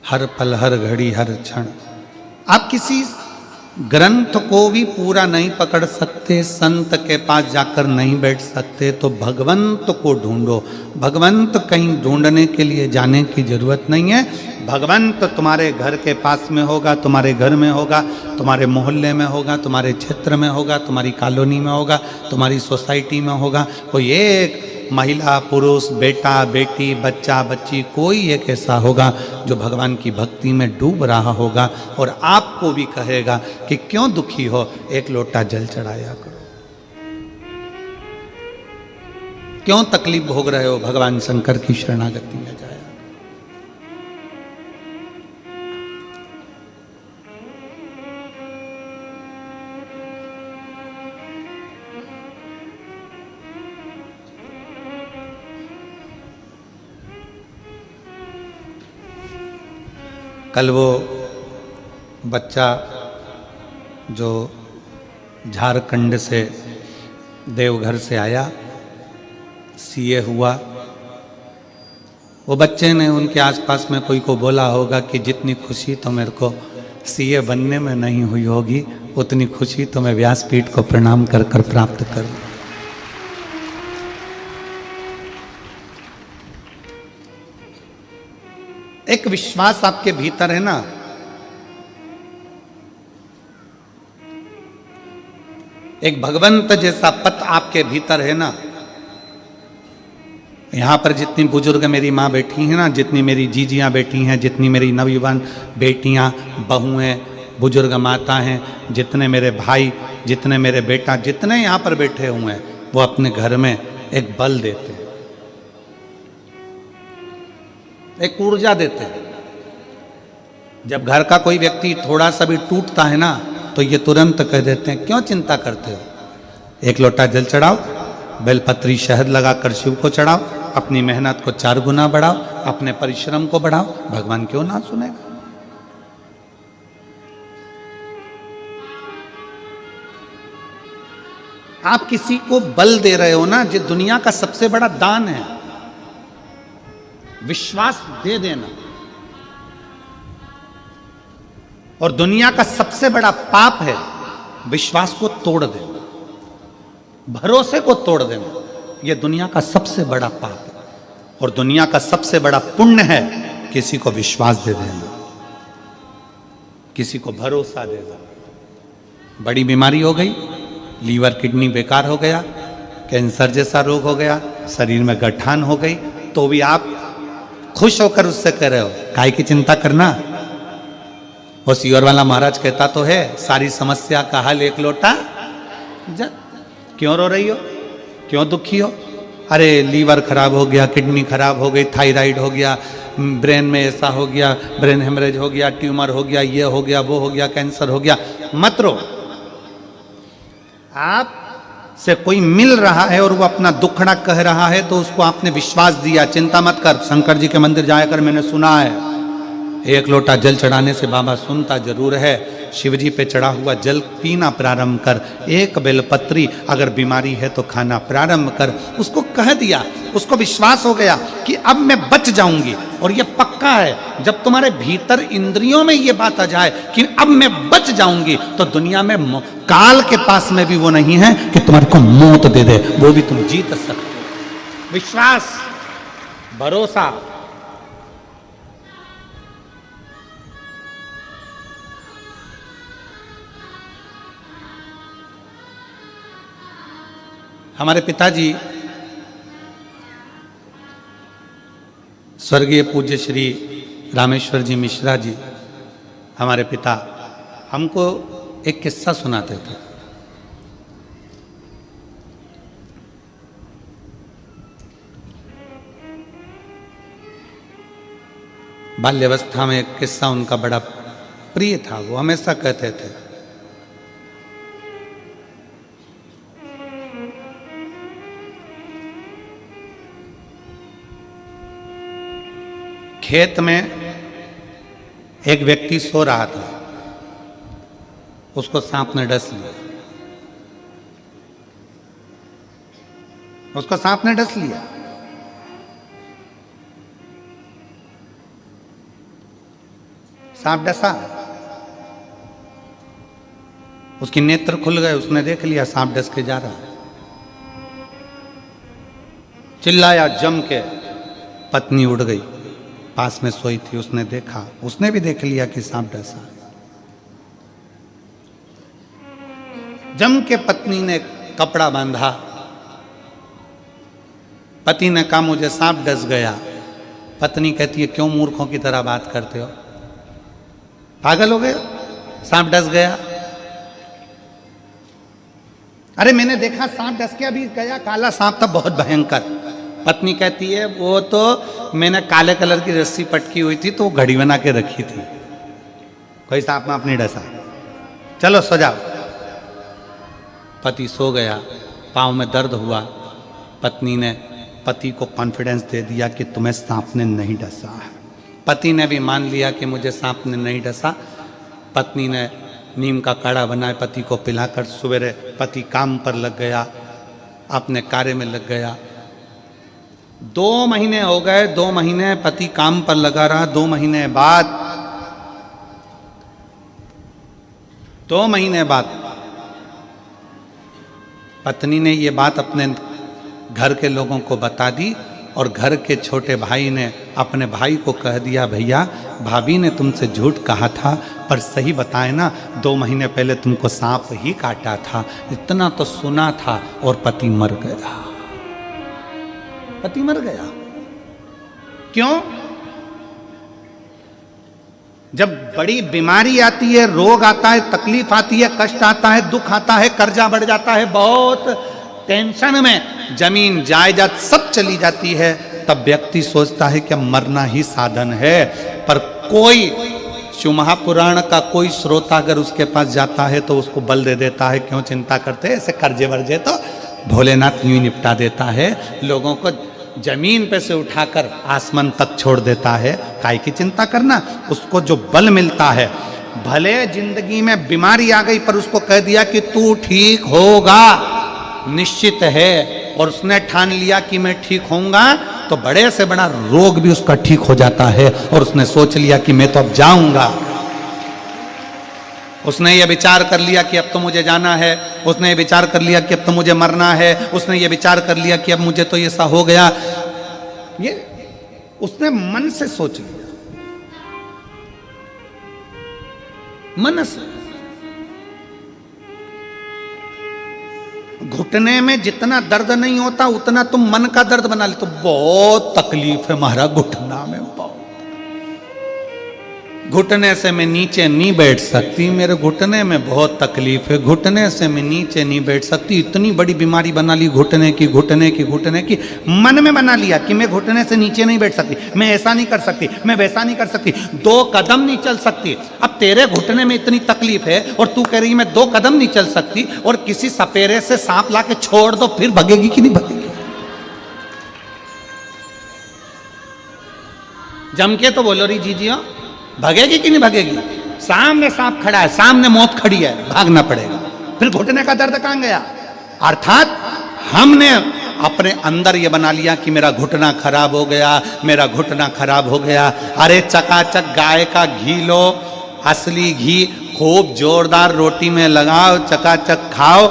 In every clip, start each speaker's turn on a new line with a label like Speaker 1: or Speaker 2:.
Speaker 1: हर पल हर घड़ी हर क्षण। आप किसी ग्रंथ को भी पूरा नहीं पकड़ सकते, संत के पास जाकर नहीं बैठ सकते, तो भगवंत को ढूंढो। भगवंत कहीं ढूंढने के लिए जाने की जरूरत नहीं है। भगवंत तुम्हारे घर के पास में होगा, तुम्हारे घर में होगा, तुम्हारे मोहल्ले में होगा, तुम्हारे क्षेत्र में होगा, तुम्हारी कॉलोनी में होगा, तुम्हारी सोसाइटी में होगा। कोई एक महिला पुरुष, बेटा बेटी, बच्चा बच्ची, कोई एक ऐसा होगा जो भगवान की भक्ति में डूब रहा होगा और आपको भी कहेगा कि क्यों दुखी हो, एक लोटा जल चढ़ाया करो। क्यों तकलीफ भोग रहे हो, भगवान शंकर की शरणागति में जाया। कल वो बच्चा जो झारखंड से देवघर से आया, सीए हुआ, वो बच्चे ने उनके आसपास में कोई को बोला होगा कि जितनी खुशी तो मेरे को सीए बनने में नहीं हुई होगी, उतनी खुशी तो मैं व्यासपीठ को प्रणाम कर कर प्राप्त करूं। एक विश्वास आपके भीतर है ना, एक भगवंत जैसा पथ आपके भीतर है ना। यहां पर जितनी बुजुर्ग मेरी माँ बैठी हैं ना, जितनी मेरी जीजियां बैठी हैं, जितनी मेरी नवयुवान बेटियां बहुएं बुजुर्ग माता हैं, जितने मेरे भाई, जितने मेरे बेटा, जितने यहां पर बैठे हुए हैं, वो अपने घर में एक बल देते हैं, एक ऊर्जा देते हैं। जब घर का कोई व्यक्ति थोड़ा सा भी टूटता है ना, तो ये तुरंत कह देते हैं क्यों चिंता करते हो, एक लोटा जल चढ़ाओ, बेलपत्री शहद लगाकर शिव को चढ़ाओ, अपनी मेहनत को 4 गुना बढ़ाओ, अपने परिश्रम को बढ़ाओ, भगवान क्यों ना सुनेगा। आप किसी को बल दे रहे हो ना, जो दुनिया का सबसे बड़ा दान है, विश्वास दे देना। और दुनिया का सबसे बड़ा पाप है विश्वास को तोड़ देना, भरोसे को तोड़ देना। यह दुनिया का सबसे बड़ा पाप है। और दुनिया का सबसे बड़ा पुण्य है किसी को विश्वास दे देना, किसी को भरोसा दे देना। बड़ी बीमारी हो गई, लीवर किडनी बेकार हो गया, कैंसर जैसा रोग हो गया, शरीर में गठान हो गई, तो भी आप खुश होकर उससे कह रहे हो काय की चिंता करना। वो सीवर वाला महाराज कहता तो है, सारी समस्या का हल एक लोटा जल। क्यों रो रही हो, क्यों दुखी हो? अरे लीवर खराब हो गया, किडनी खराब हो गई, थायराइड हो गया, ब्रेन में ऐसा हो गया, ब्रेन हेमरेज हो गया, ट्यूमर हो गया, ये हो गया, वो हो गया, कैंसर हो गया। मत रो। आप से कोई मिल रहा है और वो अपना दुखड़ा कह रहा है, तो उसको आपने विश्वास दिया, चिंता मत कर, शंकर जी के मंदिर जाकर मैंने सुना है एक लोटा जल चढ़ाने से बाबा सुनता जरूर है। शिवजी पे चढ़ा हुआ जल पीना प्रारंभ कर, एक बेलपत्री अगर बीमारी है तो खाना प्रारंभ कर। उसको कह दिया, उसको विश्वास हो गया कि अब मैं बच जाऊंगी। और ये पक्का है, जब तुम्हारे भीतर इंद्रियों में ये बात आ जाए कि अब मैं बच जाऊंगी, तो दुनिया में काल के पास में भी वो नहीं है कि तुम्हारे को मौत दे दे, वो भी तुम जीत सकते हो। विश्वास, भरोसा। हमारे पिताजी स्वर्गीय पूज्य श्री रामेश्वर जी मिश्रा जी, हमारे पिता, हमको एक किस्सा सुनाते थे। बाल्यावस्था में एक किस्सा उनका बड़ा प्रिय था, वो हमेशा कहते थे खेत में एक व्यक्ति सो रहा था, उसको सांप ने डस लिया, उसको सांप ने डस लिया। सांप डसा, उसकी नेत्र खुल गए, उसने देख लिया सांप डस के जा रहा है। चिल्लाया जम के, पत्नी उड़ गई, पास में सोई थी, उसने देखा, उसने भी देख लिया कि सांप डसा। जम के पत्नी ने कपड़ा बांधा, पति ने कहा मुझे सांप डस गया। पत्नी कहती है क्यों मूर्खों की तरह बात करते हो, पागल हो गए, सांप डस गया। अरे मैंने देखा सांप डस के अभी गया, काला सांप था बहुत भयंकर। पत्नी कहती है वो तो मैंने काले कलर की रस्सी पटकी हुई थी तो वो घड़ी बना के रखी थी, कोई सांप में अपनी डसा, चलो सो जाओ। पति सो गया, पाँव में दर्द हुआ, पत्नी ने पति को कॉन्फिडेंस दे दिया कि तुम्हें सांप ने नहीं डसा है। पति ने भी मान लिया कि मुझे सांप ने नहीं डसा। पत्नी ने नीम का काढ़ा बनाए, पति को पिलाकर सवेरे पति काम पर लग गया, अपने कार्य में लग गया। 2 महीने हो गए, 2 महीने पति काम पर लगा रहा। 2 महीने बाद पत्नी ने ये बात अपने घर के लोगों को बता दी और घर के छोटे भाई ने अपने भाई को कह दिया भैया भाभी ने तुमसे झूठ कहा था, पर सही बताए ना 2 महीने पहले तुमको सांप ही काटा था। इतना तो सुना था और पति मर गया। पति मर गया क्यों? जब बड़ी बीमारी आती है, रोग आता है, तकलीफ आती है, कष्ट आता है, दुख आता है, कर्जा बढ़ जाता है, बहुत टेंशन में जमीन जायदाद सब चली जाती है, तब व्यक्ति सोचता है कि मरना ही साधन है। पर कोई शिव महापुराण का कोई श्रोता अगर उसके पास जाता है तो उसको बल दे देता है, क्यों चिंता करते हैं, ऐसे कर्जे वर्जे तो भोलेनाथ यूं निपटा देता है, लोगों को जमीन पे से उठाकर आसमान तक छोड़ देता है। काय की चिंता करना, उसको जो बल मिलता है, भले जिंदगी में बीमारी आ गई पर उसको कह दिया कि तू ठीक होगा, निश्चित है, और उसने ठान लिया कि मैं ठीक होऊंगा, तो बड़े से बड़ा रोग भी उसका ठीक हो जाता है। और उसने सोच लिया कि मैं तो अब जाऊंगा, उसने ये विचार कर लिया कि अब तो मुझे जाना है, उसने ये विचार कर लिया कि अब तो मुझे मरना है, उसने ये विचार कर लिया कि अब मुझे तो ये सा हो गया, ये उसने मन से सोच लिया, मन से। घुटने में जितना दर्द नहीं होता उतना तुम मन का दर्द बना ले, तो बहुत तकलीफ है महाराज घुटना में, बहुत। घुटने से मैं नीचे नहीं बैठ सकती, मेरे घुटने में बहुत तकलीफ है, घुटने से मैं नीचे नहीं बैठ सकती। इतनी बड़ी बीमारी बना ली घुटने की, घुटने की, घुटने की। मन में बना लिया कि मैं घुटने से नीचे नहीं बैठ सकती, मैं ऐसा नहीं कर सकती, मैं वैसा नहीं कर सकती, 2 कदम नहीं चल सकती। अब तेरे घुटने में इतनी तकलीफ है और तू कह रही मैं 2 कदम नहीं चल सकती, और किसी सपेरे से सांप ला के छोड़ दो, फिर भगेगी कि नहीं भगेगी? जम के तो बोलो रही जीजियो, भगेगी कि नहीं भगेगी? सामने सांप खड़ा है, सामने मौत खड़ी है, भागना पड़ेगा, फिर घुटने का दर्द कहां गया? अर्थात हमने अपने अंदर ये बना लिया कि मेरा घुटना खराब हो गया, मेरा घुटना खराब हो गया। अरे चकाचक गाय का घी लो, असली घी, खूब जोरदार रोटी में लगाओ, चकाचक खाओ,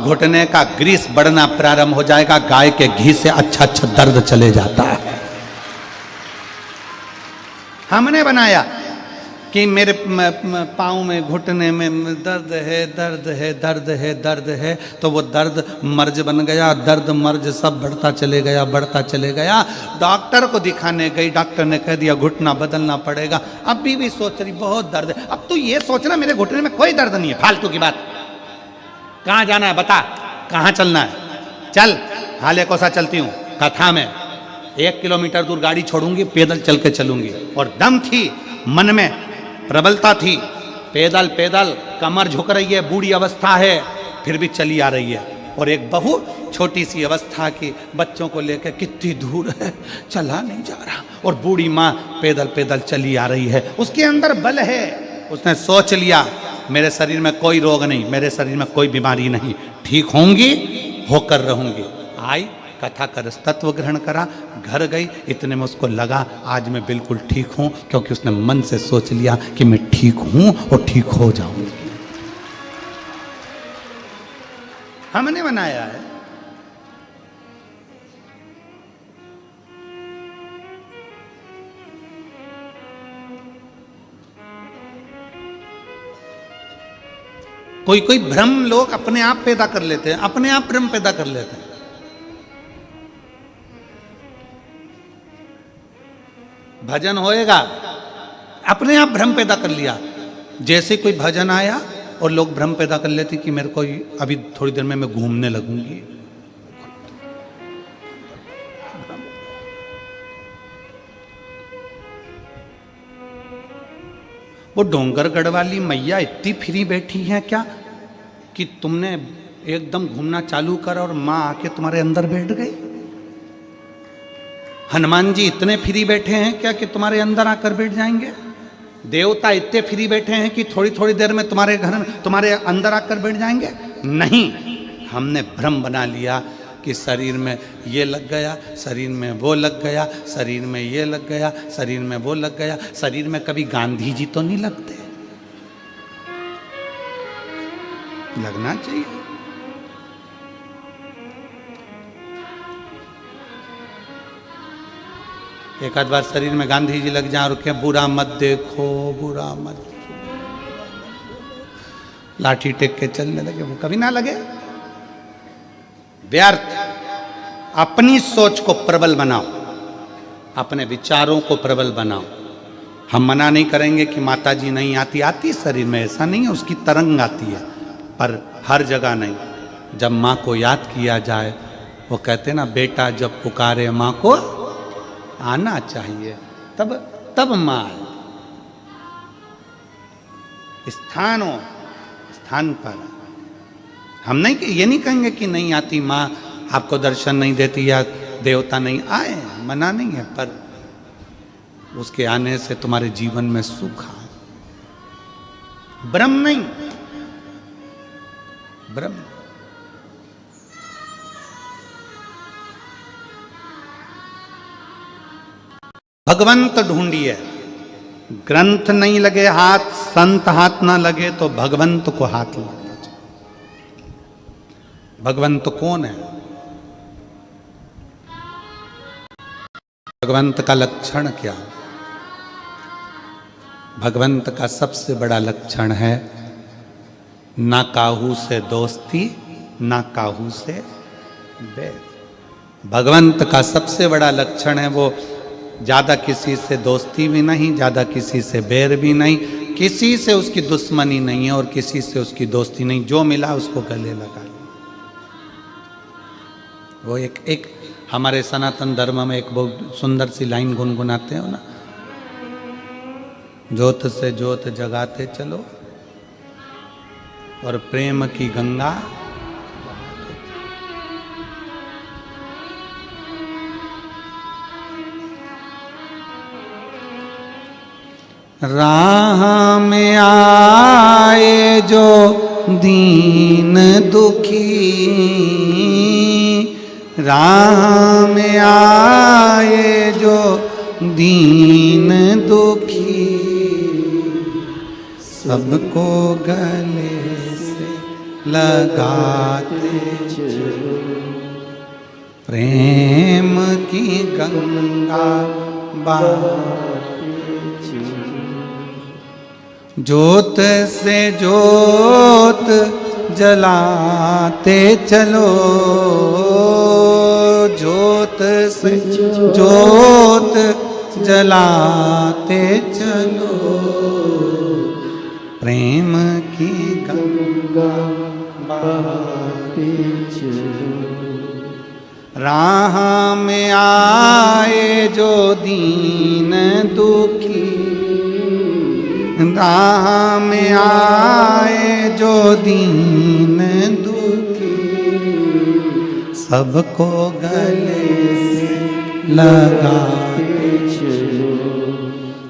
Speaker 1: घुटने का ग्रीस बढ़ना प्रारंभ हो जाएगा। गाय के घी से अच्छा अच्छा दर्द चले जाता है। हमने बनाया कि मेरे पाँव में, घुटने में दर्द है, दर्द है, दर्द है, दर्द है, तो वो दर्द मर्ज बन गया, दर्द मर्ज सब बढ़ता चले गया, बढ़ता चले गया। डॉक्टर को दिखाने गई, डॉक्टर ने कह दिया घुटना बदलना पड़ेगा। अभी भी सोच रही बहुत दर्द है। अब तू ये सोचना मेरे घुटने में कोई दर्द नहीं है, फालतू की बात। कहाँ जाना है बता, कहाँ चलना है, चल। हाले को सा चलती हूँ कथा में, 1 किलोमीटर दूर गाड़ी छोड़ूंगी, पैदल चल के चलूंगी। और दम थी, मन में प्रबलता थी, पैदल पैदल कमर झुक रही है, बूढ़ी अवस्था है, फिर भी चली आ रही है। और एक बहू छोटी सी अवस्था की, बच्चों को लेकर कितनी दूर है, चला नहीं जा रहा, और बूढ़ी माँ पैदल पैदल चली आ रही है। उसके अंदर बल है, उसने सोच लिया मेरे शरीर में कोई रोग नहीं, मेरे शरीर में कोई बीमारी नहीं, ठीक होंगी, होकर रहूंगी। आई कथा कर तत्व ग्रहण करा, घर गई, इतने में उसको लगा आज मैं बिल्कुल ठीक हूं, क्योंकि उसने मन से सोच लिया कि मैं ठीक हूं और ठीक हो जाऊंगी। हमने बनाया है। कोई कोई भ्रम लोग अपने आप पैदा कर लेते हैं, अपने आप भ्रम पैदा कर लेते हैं। भजन होएगा, अपने आप भ्रम पैदा कर लिया। जैसे कोई भजन आया और लोग भ्रम पैदा कर लेते कि मेरे को अभी थोड़ी देर में मैं घूमने लगूंगी। वो डोंगरगढ़ वाली मैया इतनी फ्री बैठी है क्या कि तुमने एकदम घूमना चालू कर और मां आके तुम्हारे अंदर बैठ गई? हनुमान जी इतने फ्री बैठे हैं क्या कि तुम्हारे अंदर आकर बैठ जाएंगे? देवता इतने फ्री बैठे हैं कि थोड़ी थोड़ी देर में तुम्हारे घर में तुम्हारे अंदर आकर बैठ जाएंगे? नहीं, हमने भ्रम बना लिया कि शरीर में ये लग गया, शरीर में वो लग गया, शरीर में ये लग गया, शरीर में वो लग गया। शरीर में कभी गांधी जी तो नहीं लगते, लगना चाहिए। एक आध बार शरीर में गांधी जी लग जाए और क्या, बुरा मत देखो, बुरा मत देखो, लाठी टेक के चलने लगे, वो कभी ना लगे। व्यर्थ। अपनी सोच को प्रबल बनाओ, अपने विचारों को प्रबल बनाओ। हम मना नहीं करेंगे कि माता जी नहीं आती, आती शरीर में, ऐसा नहीं है, उसकी तरंग आती है, पर हर जगह नहीं। जब माँ को याद किया जाए, वो कहते ना बेटा जब पुकारे माँ को आना चाहिए, तब तब माँ आए। स्थान पर हम नहीं, ये नहीं कहेंगे कि नहीं आती माँ, आपको दर्शन नहीं देती या देवता नहीं आए, मना नहीं है, पर उसके आने से तुम्हारे जीवन में सुख आए। ब्रह्म नहीं, ब्रह्म। भगवंत ढूंढिए, ग्रंथ नहीं लगे हाथ, संत हाथ ना लगे तो भगवंत को हाथ लगना चाहिए। भगवंत कौन है? भगवंत का लक्षण क्या? भगवंत का सबसे बड़ा लक्षण है ना काहू से दोस्ती, ना काहू से बैर। भगवंत का सबसे बड़ा लक्षण है वो ज्यादा किसी से दोस्ती भी नहीं, ज्यादा किसी से बैर भी नहीं, किसी से उसकी दुश्मनी नहीं है और किसी से उसकी दोस्ती नहीं। जो मिला उसको गले लगा लिया। वो एक हमारे सनातन धर्म में एक बहुत सुंदर सी लाइन गुनगुनाते हो ना, ज्योत से ज्योत जगाते चलो और प्रेम की गंगा। राह में आए जो दीन दुखी, राह में आए जो दीन दुखी, सबको गले से लगाते चलो, प्रेम की गंगा बहाते चलो। ज्योत से ज्योत जलाते चलो, ज्योत से ज्योत जलाते चलो, प्रेम की गंगा बहाते चलो। राह में आए जो दीन दुखी, राह में आए जो दीन दुखी, सबको गले से लगाते चलो,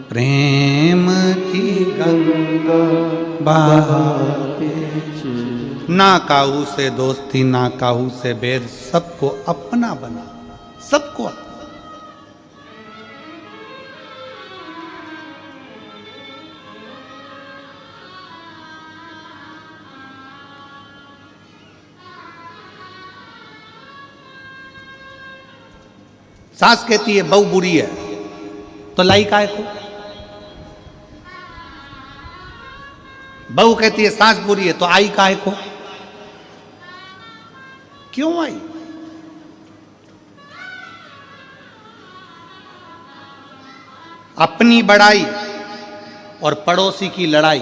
Speaker 1: प्रेम की गंगा बहाते चलो। ना काहू से दोस्ती ना काहू से बैर, सबको अपना बना, सबको अपना। सास कहती है बहू बुरी है तो लाई काहे को? बहू कहती है सास बुरी है तो आई काहे को? क्यों आई? अपनी बड़ाई और पड़ोसी की लड़ाई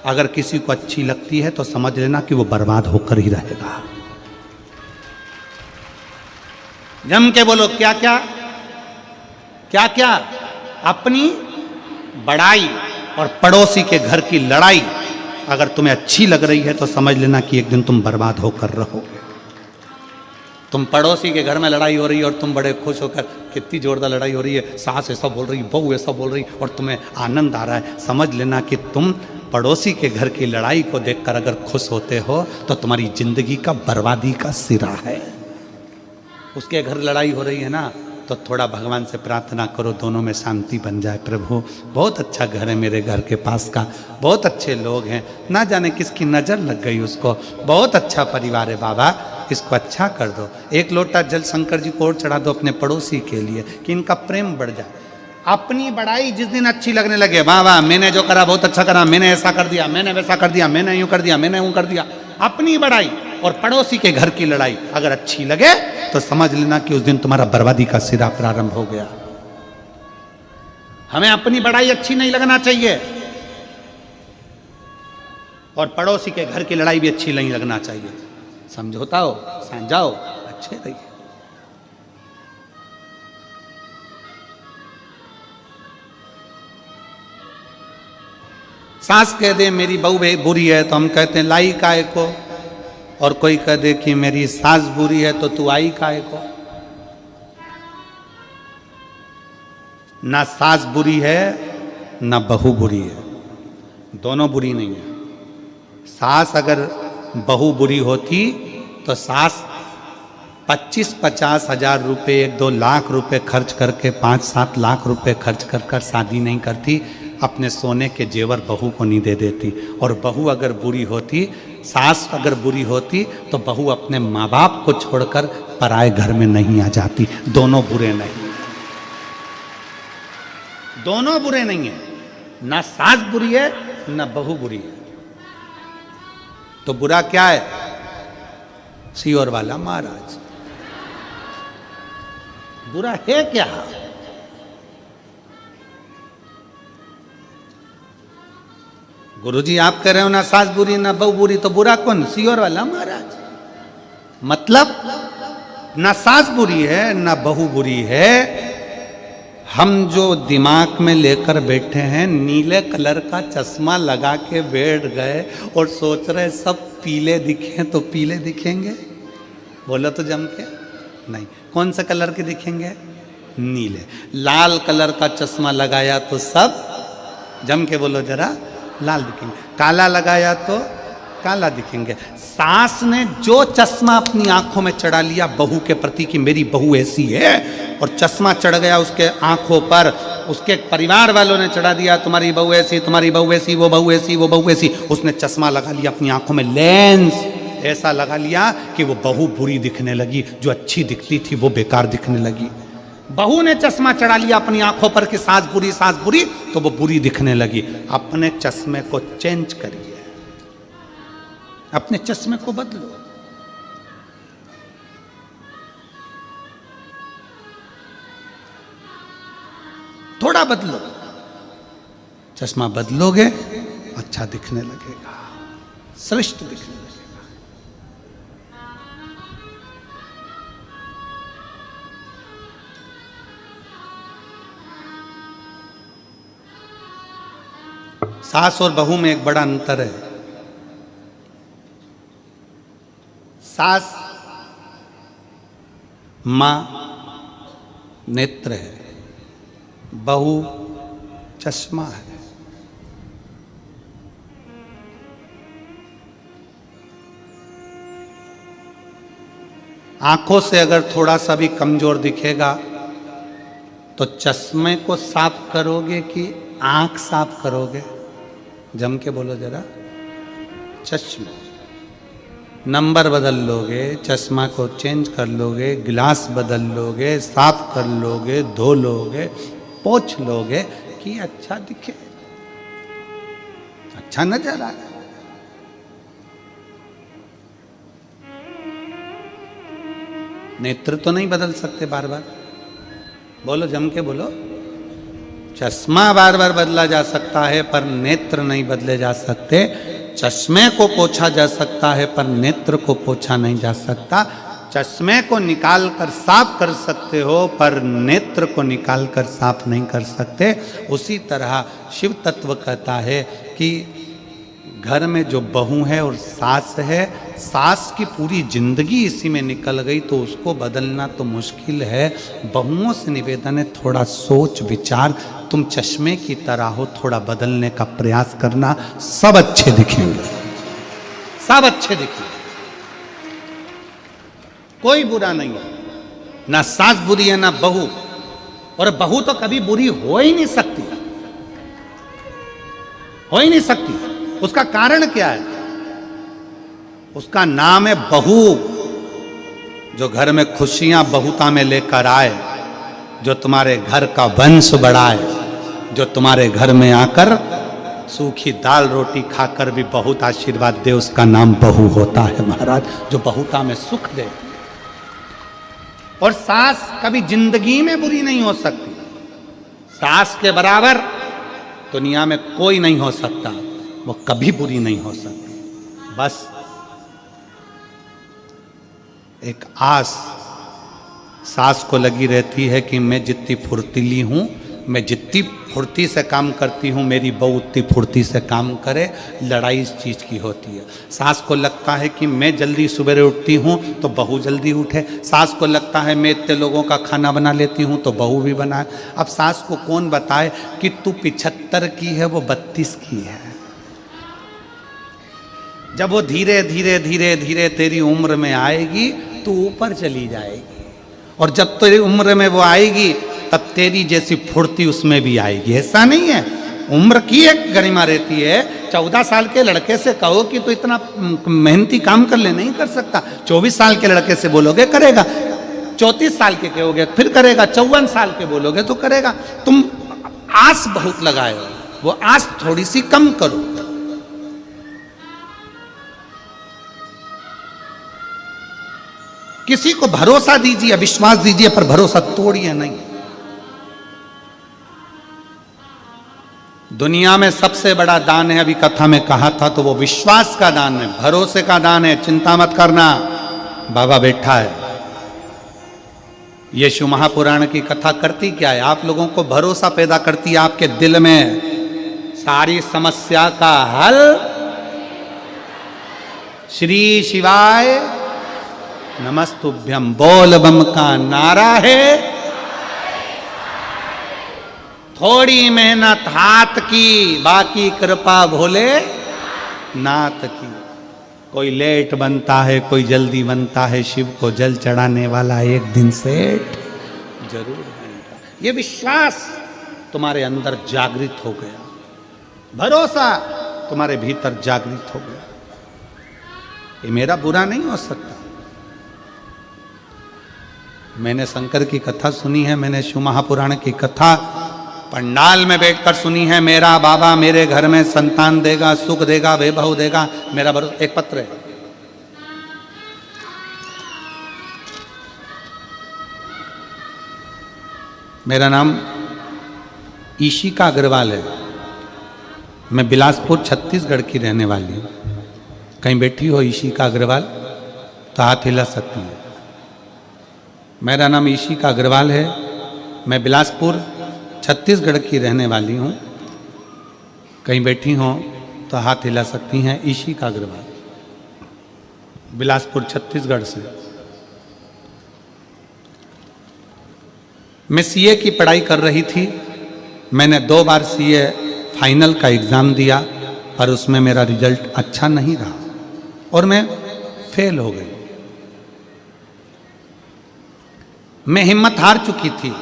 Speaker 1: अगर किसी को अच्छी लगती है तो समझ लेना कि वो बर्बाद होकर ही रहेगा। जम के बोलो क्या क्या क्या क्या? अपनी बड़ाई और पड़ोसी के घर की लड़ाई अगर तुम्हें अच्छी लग रही है तो समझ लेना कि एक दिन तुम बर्बाद होकर रहोगे। तुम पड़ोसी के घर में लड़ाई हो रही है और तुम बड़े खुश होकर, कितनी जोरदार लड़ाई हो रही है, सास ऐसा बोल रही, बहू ऐसा बोल रही और तुम्हें आनंद आ रहा है, समझ लेना कि तुम पड़ोसी के घर की लड़ाई को देखकर अगर खुश होते हो तो तुम्हारी जिंदगी का बर्बादी का सिरा है। उसके घर लड़ाई हो रही है ना तो थोड़ा भगवान से प्रार्थना करो दोनों में शांति बन जाए। प्रभु बहुत अच्छा घर है मेरे घर के पास का, बहुत अच्छे लोग हैं, ना जाने किसकी नज़र लग गई उसको, बहुत अच्छा परिवार है बाबा, इसको अच्छा कर दो। एक लोटा जल शंकर जी को और चढ़ा दो अपने पड़ोसी के लिए कि इनका प्रेम बढ़ जाए। अपनी बड़ाई जिस दिन अच्छी लगने लगे, वाह वाह मैंने जो करा बहुत अच्छा करा, मैंने ऐसा कर दिया, मैंने वैसा कर दिया, मैंने यूं कर दिया, मैंने यूं कर दिया, अपनी बड़ाई और पड़ोसी के घर की लड़ाई अगर अच्छी लगे तो समझ लेना कि उस दिन तुम्हारा बर्बादी का सिरा प्रारंभ हो गया। हमें अपनी बड़ाई अच्छी नहीं लगना चाहिए और पड़ोसी के घर की लड़ाई भी अच्छी नहीं लगना चाहिए। समझौता हो, समझाओ, अच्छे रहिए। सास कह दे मेरी बहू बुरी है तो हम कहते हैं लाई काहे को, और कोई कह दे कि मेरी सास बुरी है तो तू आई काहे को। ना सास बुरी है ना बहू बुरी है, दोनों बुरी नहीं है। सास अगर बहू बुरी होती तो सास 25-50 हजार रुपये 1-2 लाख रुपए खर्च करके 5-7 लाख रुपए खर्च कर शादी नहीं करती, अपने सोने के जेवर बहू को नहीं दे देती। और बहू अगर बुरी होती, सास अगर बुरी होती तो बहू अपने माँ बाप को छोड़कर पराए घर में नहीं आ जाती। दोनों बुरे नहीं, दोनों बुरे नहीं है, ना सास बुरी है ना बहू बुरी है। तो बुरा क्या है? सियोर वाला महाराज, बुरा है क्या? गुरुजी आप कह रहे हो ना सास बुरी ना बहू बुरी, तो बुरा कौन? सियोर वाला महाराज। मतलब ना सास बुरी है ना बहू बुरी है, हम जो दिमाग में लेकर बैठे हैं, नीले कलर का चश्मा लगा के बैठ गए और सोच रहे सब पीले दिखें तो पीले दिखेंगे, बोलो तो जम के नहीं। कौन सा कलर के दिखेंगे? नीले। लाल कलर का चश्मा लगाया तो सब जम के बोलो जरा लाल दिखेंगे, काला लगाया तो काला दिखेंगे। सास ने जो चश्मा अपनी आंखों में चढ़ा लिया बहू के प्रति कि मेरी बहू ऐसी है, और चश्मा चढ़ गया उसके आंखों पर, उसके परिवार वालों ने चढ़ा दिया तुम्हारी बहू ऐसी, तुम्हारी बहू ऐसी, वो बहू ऐसी, वो बहू ऐसी, उसने चश्मा लगा लिया अपनी आंखों में, लेंस ऐसा लगा लिया कि वो बहू बुरी दिखने लगी, जो अच्छी दिखती थी वो बेकार दिखने लगी। बहू ने चश्मा चढ़ा लिया अपनी आंखों पर कि सास बुरी, तो वो बुरी दिखने लगी। अपने चश्मे को चेंज करिए, अपने चश्मे को बदलो। थोड़ा बदलो, चश्मा बदलोगे अच्छा दिखने लगेगा, श्रेष्ठ दिखने लगेगा। सास और बहू में एक बड़ा अंतर है। सास मां नेत्र है, बहू चश्मा है। आंखों से अगर थोड़ा सा भी कमजोर दिखेगा तो चश्मे को साफ करोगे कि आंख साफ करोगे? जम के बोलो जरा। चश्मा, नंबर बदल लोगे, चश्मा को चेंज कर लोगे, गिलास बदल लोगे, साफ कर लोगे, धो लोगे, पोंछ लोगे कि अच्छा दिखे, अच्छा नजर आए। नेत्र तो नहीं बदल सकते बार बार, बोलो जम के बोलो। चश्मा बार बार बदला जा सकता है पर नेत्र नहीं बदले जा सकते। चश्मे को पोछा जा सकता है पर नेत्र को पोछा नहीं जा सकता। चश्मे को निकाल कर साफ कर सकते हो पर नेत्र को निकाल कर साफ नहीं कर सकते। उसी तरह शिव तत्व कहता है कि घर में जो बहू है और सास है, सास की पूरी जिंदगी इसी में निकल गई तो उसको बदलना तो मुश्किल है। बहुओं से निवेदन है, थोड़ा सोच विचार, तुम चश्मे की तरह हो, थोड़ा बदलने का प्रयास करना, सब अच्छे दिखेंगे, सब अच्छे दिखेंगे, कोई बुरा नहीं है। ना सास बुरी है ना बहू, और बहू तो कभी बुरी हो ही नहीं सकती, हो ही नहीं सकती। उसका कारण क्या है? उसका नाम है बहू। जो घर में खुशियां बहुता में लेकर आए, जो तुम्हारे घर का वंश बढ़ाए, जो तुम्हारे घर में आकर सूखी दाल रोटी खाकर भी बहुत आशीर्वाद दे, उसका नाम बहू होता है महाराज, जो बहुता में सुख दे। और सास कभी जिंदगी में बुरी नहीं हो सकती। सास के बराबर दुनिया में कोई नहीं हो सकता, वो कभी बुरी नहीं हो सकती। बस एक आस सास को लगी रहती है कि मैं जितनी फुर्तीली हूं, मैं जितनी फुर्ती से काम करती हूँ, मेरी बहू उतनी फुर्ती से काम करे। लड़ाई इस चीज़ की होती है। सास को लगता है कि मैं जल्दी सवेरे उठती हूँ तो बहू जल्दी उठे। सास को लगता है मैं इतने लोगों का खाना बना लेती हूँ तो बहू भी बनाए। अब सास को कौन बताए कि तू 75 की है, वो 32 की है। जब वो धीरे धीरे धीरे धीरे तेरी उम्र में आएगी तो ऊपर चली जाएगी, और जब तेरी उम्र में वो आएगी तब तेरी जैसी फुर्ती उसमें भी आएगी। ऐसा नहीं है, उम्र की एक गरिमा रहती है। 14 साल के लड़के से कहो कि तू इतना मेहनती काम कर ले, नहीं कर सकता। 24 साल के लड़के से बोलोगे करेगा, 34 साल के कहोगे फिर करेगा, 54 साल के बोलोगे तो करेगा। तुम आस बहुत लगाए हो, वो आस थोड़ी सी कम करो। किसी को भरोसा दीजिए, विश्वास दीजिए, पर भरोसा तोड़िए नहीं। दुनिया में सबसे बड़ा दान है, अभी कथा में कहा था, तो वो विश्वास का दान है, भरोसे का दान है। चिंता मत करना, बाबा बैठा है। ये शिव महापुराण की कथा करती क्या है? आप लोगों को भरोसा पैदा करती है आपके दिल में। सारी समस्या का हल श्री शिवाय नमस्तुभ्यम बोल बम का नारा है। थोड़ी मेहनत हाथ की, बाकी कृपा भोले नाथ की। कोई लेट बनता है, कोई जल्दी बनता है, शिव को जल चढ़ाने वाला एक दिन सेठ जरूर बनेगा। ये विश्वास तुम्हारे अंदर जागृत हो गया, भरोसा तुम्हारे भीतर जागृत हो गया। ये मेरा बुरा नहीं हो सकता। मैंने शंकर की कथा सुनी है, मैंने शिव महापुराण की कथा पंडाल में बैठकर सुनी है। मेरा बाबा मेरे घर में संतान देगा, सुख देगा, वैभव देगा, मेरा भरोसा। एक पत्र है, मेरा नाम ईशिका अग्रवाल है, मैं बिलासपुर छत्तीसगढ़ की रहने वाली हूँ। कहीं बैठी हो ईशिका अग्रवाल तो हाथ हिला सकती है। मेरा नाम ईशिका अग्रवाल है, मैं बिलासपुर छत्तीसगढ़ की रहने वाली हूँ। कहीं बैठी हो तो हाथ हिला सकती हैं। ईशिका अग्रवाल, बिलासपुर छत्तीसगढ़ से। मैं सीए की पढ़ाई कर रही थी। मैंने 2 बार सीए फाइनल का एग्ज़ाम दिया, पर उसमें मेरा रिजल्ट अच्छा नहीं रहा और मैं फेल हो गई। मैं हिम्मत हार चुकी थी,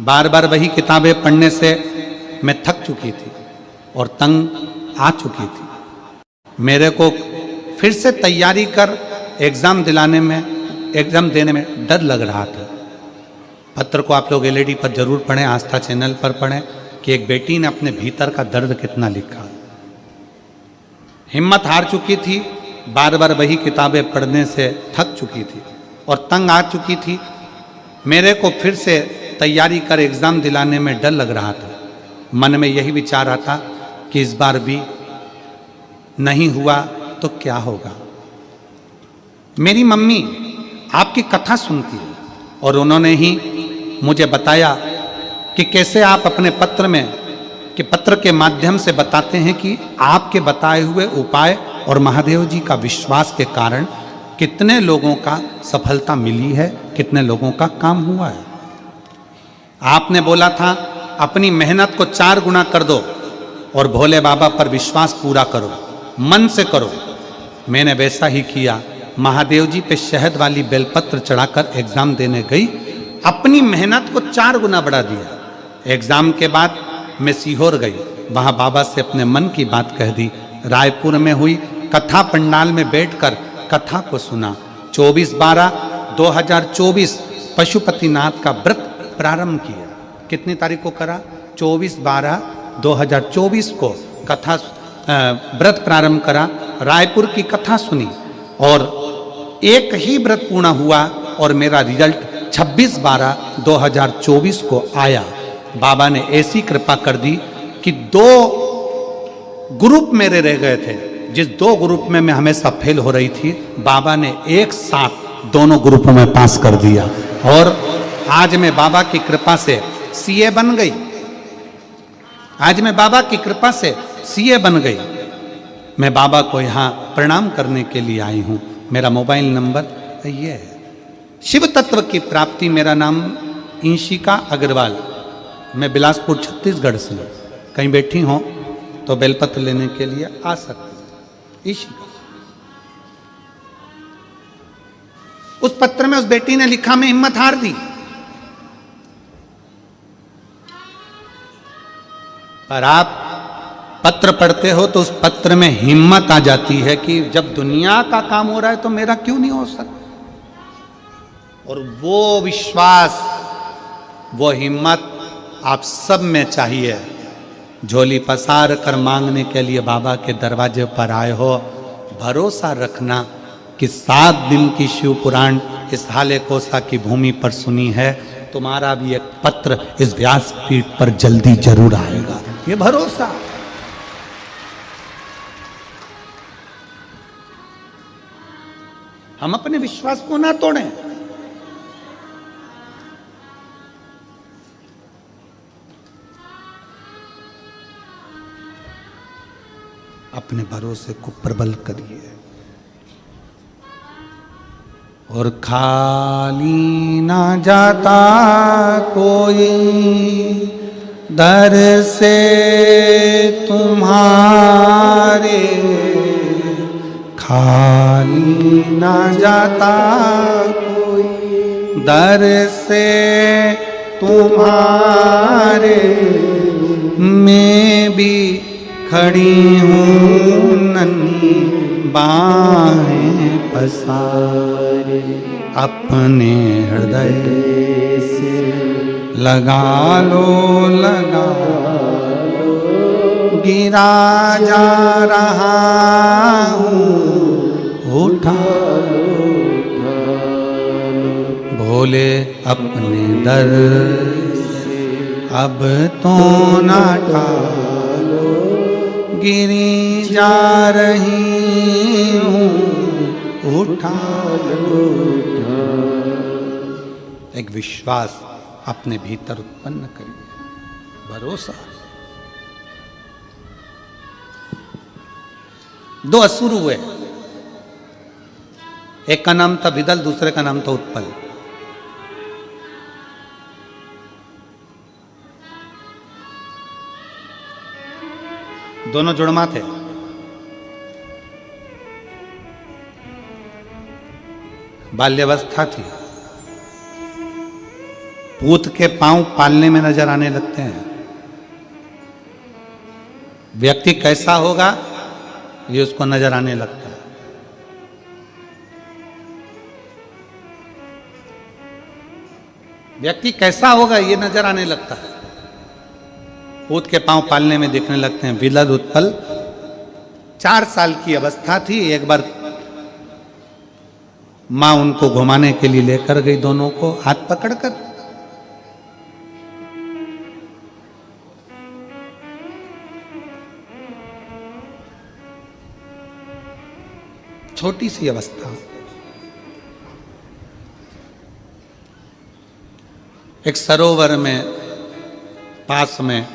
Speaker 1: बार बार वही किताबें पढ़ने से मैं थक चुकी थी और तंग आ चुकी थी। मेरे को फिर से तैयारी कर एग्ज़ाम देने में डर लग रहा था। पत्र को आप लोग एलईडी पर जरूर पढ़ें, आस्था चैनल पर पढ़ें कि एक बेटी ने अपने भीतर का दर्द कितना लिखा। हिम्मत हार चुकी थी, बार बार वही किताबें पढ़ने से थक चुकी थी और तंग आ चुकी थी। मेरे को फिर से तैयारी कर एग्ज़ाम दिलाने में डर लग रहा था। मन में यही विचार आता कि इस बार भी नहीं हुआ तो क्या होगा। मेरी मम्मी आपकी कथा सुनती है और उन्होंने ही मुझे बताया कि कैसे आप अपने पत्र के माध्यम से बताते हैं कि आपके बताए हुए उपाय और महादेव जी का विश्वास के कारण कितने लोगों का सफलता मिली है, कितने लोगों का काम हुआ है। आपने बोला था अपनी मेहनत को 4 गुना कर दो और भोले बाबा पर विश्वास पूरा करो, मन से करो। मैंने वैसा ही किया। महादेव जी पे शहद वाली बेलपत्र चढ़ाकर एग्ज़ाम देने गई, अपनी मेहनत को 4 गुना बढ़ा दिया। एग्ज़ाम के बाद मैं सीहोर गई, वहाँ बाबा से अपने मन की बात कह दी। रायपुर में हुई कथा पंडाल में बैठकर कथा को सुना। 24/12/2024 पशुपतिनाथ का व्रत प्रारंभ किया। कितनी तारीख को करा? 24/12/2024 को कथा व्रत प्रारंभ करा। रायपुर की कथा सुनी और एक ही व्रत पूर्ण हुआ और मेरा रिजल्ट 26/12/2024 को आया। बाबा ने ऐसी कृपा कर दी कि 2 ग्रुप मेरे रह गए थे। जिस 2 ग्रुप में मैं हमेशा फेल हो रही थी, बाबा ने एक साथ दोनों ग्रुपों में पास कर दिया और आज मैं बाबा की कृपा से सीए बन गई। मैं बाबा को यहाँ प्रणाम करने के लिए आई हूँ। मेरा मोबाइल नंबर ये है। शिव तत्व की प्राप्ति, मेरा नाम इंशिका अग्रवाल। मैं बिलासपुर छत्तीसगढ़ से हूँ। कहीं बैठी हो तो बेलपत्र लेने के लिए आ सकते। इंशिका, उस पत्र में उस बेटी ने लिखा, मैं हिम्मत हार दी, पर आप पत्र पढ़ते हो तो उस पत्र में हिम्मत आ जाती है कि जब दुनिया का काम हो रहा है तो मेरा क्यों नहीं हो सकता। और वो विश्वास, वो हिम्मत आप सब में चाहिए। झोली पसार कर मांगने के लिए बाबा के दरवाजे पर आए हो। भरोसा रखना कि 7 दिन की शिव पुराण इस हाले कोसा की भूमि पर सुनी है। तुम्हारा भी एक पत्र इस व्यासपीठ पर जल्दी जरूर आएगा, ये भरोसा। हम अपने विश्वास को ना तोड़ें। अपने भरोसे को प्रबल करिए और खाली ना जाता कोई दर से तुम्हारे, खाली ना जाता कोई दर से तुम्हारे। मैं भी खड़ी हूँ नन्ही बाहें पसारे, अपने हृदय से लगा लो, गिरा जा रहा हूँ, उठा भोले अपने दर से अब तो ना टालो, गिरी जा रही हूँ, उठा लो। एक विश्वास अपने भीतर उत्पन्न करिए, भरोसा। 2 असुर हुए, एक का नाम था विदल, दूसरे का नाम था उत्पल। दोनों जुड़मा थे। बाल्यावस्था थी, पूत के पांव पालने में नजर आने लगते हैं। व्यक्ति कैसा होगा ये उसको नजर आने लगता है। व्यक्ति कैसा होगा ये नजर आने लगता है। पूत के पांव पालने में देखने लगते हैं। विदल उत्पल 4 साल की अवस्था थी। एक बार मां उनको घुमाने के लिए लेकर गई, दोनों को हाथ पकड़कर। छोटी सी अवस्था, एक सरोवर में पास में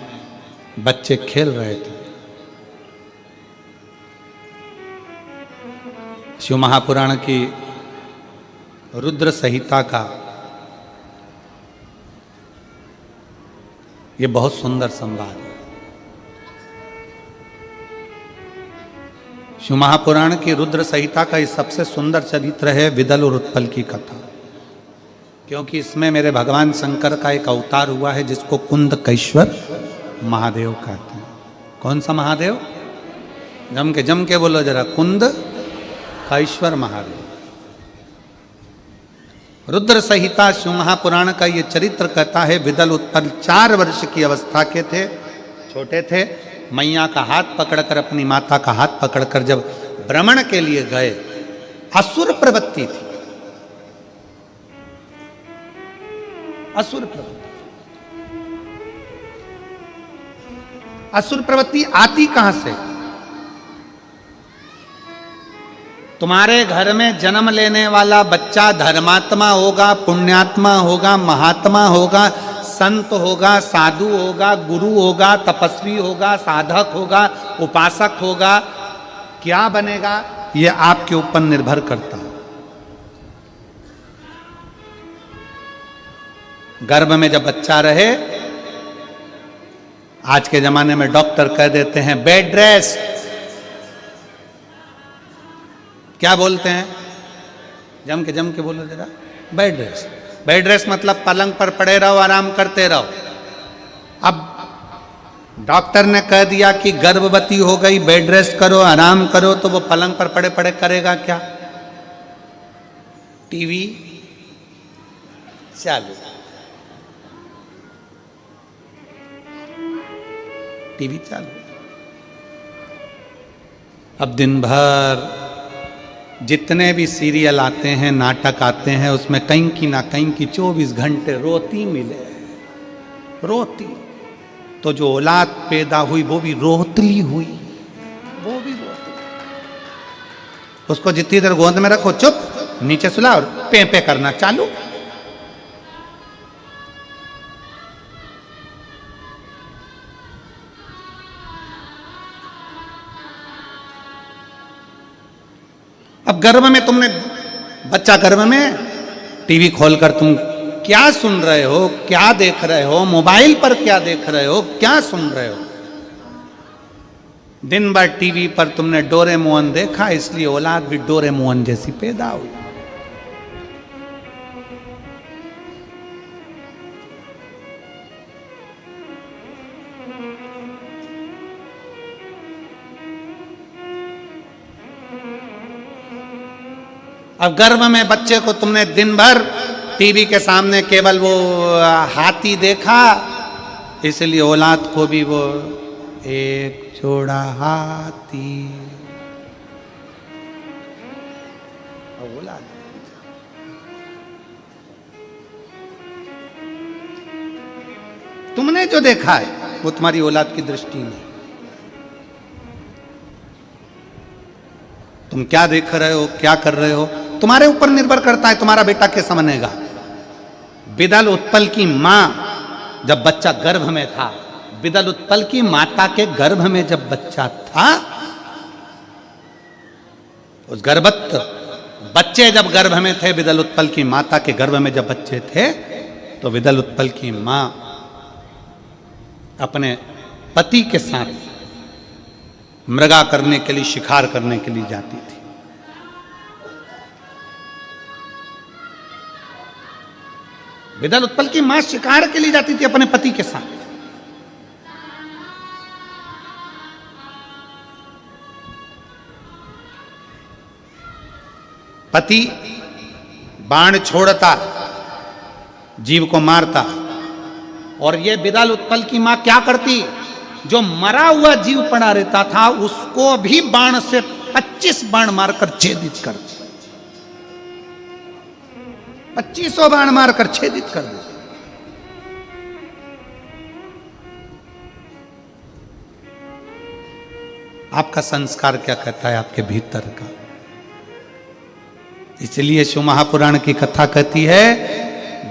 Speaker 1: बच्चे खेल रहे थे। शिव महापुराण की रुद्र संहिता का ये बहुत सुंदर संवाद है। शिव महापुराण की रुद्र संहिता का ये सबसे सुंदर चरित्र है विदल और उत्पल की कथा, क्योंकि इसमें मेरे भगवान शंकर का एक अवतार हुआ है जिसको कुंदकेश्वर महादेव कहते हैं। कौन सा महादेव? जम के बोलो जरा, कुंदकेश्वर महादेव। रुद्र संहिता शिव महापुराण का ये चरित्र कहता है विदल उत्पल 4 वर्ष की अवस्था के थे, छोटे थे। मैया का हाथ पकड़कर, अपनी माता का हाथ पकड़कर जब भ्रमण के लिए गए, असुर प्रवृत्ति थी, असुर प्रवृत्ति। असुर प्रवृत्ति आती कहां से? तुम्हारे घर में जन्म लेने वाला बच्चा धर्मात्मा होगा, पुण्यात्मा होगा, महात्मा होगा, संत होगा, साधु होगा, गुरु होगा, तपस्वी होगा, साधक होगा, उपासक होगा, क्या बनेगा ये आपके ऊपर निर्भर करता है। गर्भ में जब बच्चा रहे, आज के जमाने में डॉक्टर कह देते हैं बेड रेस्ट। क्या बोलते हैं? जम के बोलो जरा, बेड रेस्ट। बेड रेस्ट मतलब पलंग पर पड़े रहो, आराम करते रहो। अब डॉक्टर ने कह दिया कि गर्भवती हो गई, बेड रेस्ट करो, आराम करो, तो वो पलंग पर पड़े पड़े करेगा क्या? टीवी चालू, टीवी चालू। अब दिन भर जितने भी सीरियल आते हैं, नाटक आते हैं, उसमें कहीं की ना कहीं की 24 घंटे रोती मिले, रोती। तो जो औलाद पैदा हुई वो भी रोतली हुई, वो भी रोतली। उसको जितनी देर गोद में रखो चुप, नीचे सुला और पे पे करना चालू। अब गर्भ में तुमने, बच्चा गर्भ में, टीवी खोलकर तुम क्या सुन रहे हो, क्या देख रहे हो, मोबाइल पर क्या देख रहे हो, क्या सुन रहे हो? दिन भर टीवी पर तुमने डोरेमोन देखा, इसलिए औलाद भी डोरेमोन जैसी पैदा हुई। अब गर्भ में बच्चे को तुमने दिन भर टीवी के सामने केवल वो हाथी देखा, इसलिए औलाद को भी वो एक जोड़ा हाथी औलाद। तुमने जो देखा है वो तुम्हारी औलाद की दृष्टि में। तुम क्या देख रहे हो, क्या कर रहे हो, तुम्हारे ऊपर निर्भर करता है। तुम्हारा बेटा कैसा बनेगा। विदल उत्पल की मां जब बच्चा गर्भ में था, विदल उत्पल की माता के गर्भ में जब बच्चा था, उस गर्भस्थ बच्चे जब गर्भ में थे, विदल उत्पल की माता के गर्भ में जब बच्चे थे, तो विदल उत्पल की मां अपने पति के साथ मृगा करने के लिए, शिकार करने के लिए जाती थी। विदल उत्पल की मां शिकार के लिए जाती थी अपने पति के साथ। पति बाण छोड़ता, जीव को मारता, और ये विदल उत्पल की मां क्या करती, जो मरा हुआ जीव पड़ा रहता था उसको भी बाण से 25 बाण मारकर छेदित कर, 2500 बाण मारकर छेदित कर देते। आपका संस्कार क्या कहता है आपके भीतर का? इसलिए शिव महापुराण की कथा कहती है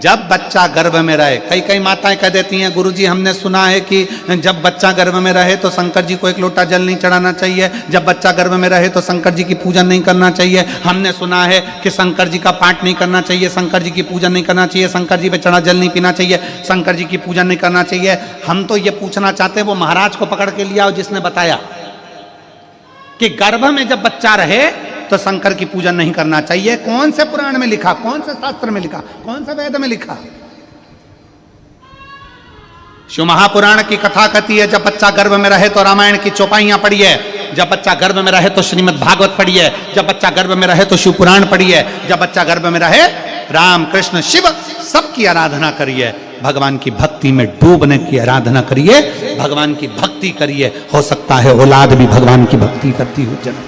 Speaker 1: जब बच्चा गर्भ में रहे, कई कई माताएं कह देती हैं गुरुजी हमने सुना है कि जब बच्चा गर्भ में रहे तो शंकर जी को एक लोटा जल नहीं चढ़ाना चाहिए, जब बच्चा गर्भ में रहे तो शंकर जी की पूजन नहीं करना चाहिए, हमने सुना है कि शंकर जी का पाठ नहीं करना चाहिए, शंकर जी की पूजन नहीं करना चाहिए, शंकर जी पे चढ़ा जल नहीं पीना चाहिए, शंकर जी की पूजन नहीं करना चाहिए। हम तो ये पूछना चाहते हैं वो महाराज को पकड़ के लिया जिसने बताया कि गर्भ में जब बच्चा रहे तो शंकर की पूजन नहीं करना चाहिए। कौन से पुराण में लिखा, कौन से शास्त्र में लिखा, कौन से वेद में लिखा? शिव महापुराण की कथा कहती है जब बच्चा गर्भ में रहे तो रामायण की चौपाइयां पढ़िए, जब बच्चा गर्भ में रहे तो श्रीमद् भागवत पढ़िए, जब बच्चा गर्भ में रहे तो शिव पुराण पढ़िए, जब बच्चा गर्भ में रहे राम कृष्ण शिव सबकी आराधना करिए, भगवान की भक्ति में डूबने की आराधना करिए, भगवान की भक्ति करिए। हो सकता है औलाद भी भगवान की भक्ति करती हो जन्म।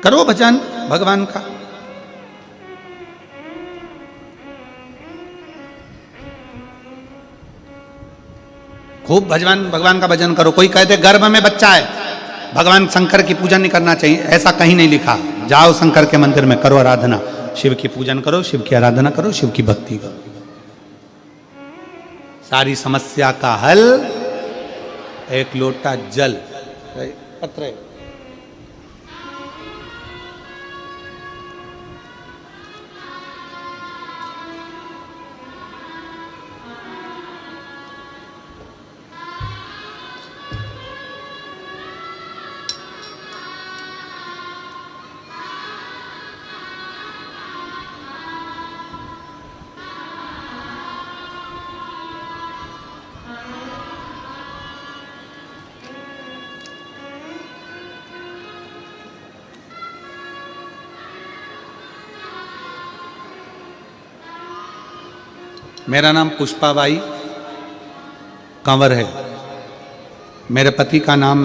Speaker 1: करो भजन भगवान का। खूब भगवान का भजन करो। कोई कहते गर्भ में बच्चा है भगवान शंकर की पूजन नहीं करना चाहिए, ऐसा कहीं नहीं लिखा। जाओ शंकर के मंदिर में करो आराधना, शिव की पूजन करो, शिव की आराधना करो, शिव की भक्ति करो। सारी समस्या का हल एक लोटा जल। पत्र मेरा नाम पुष्पाबाई कंवर है। मेरे पति का नाम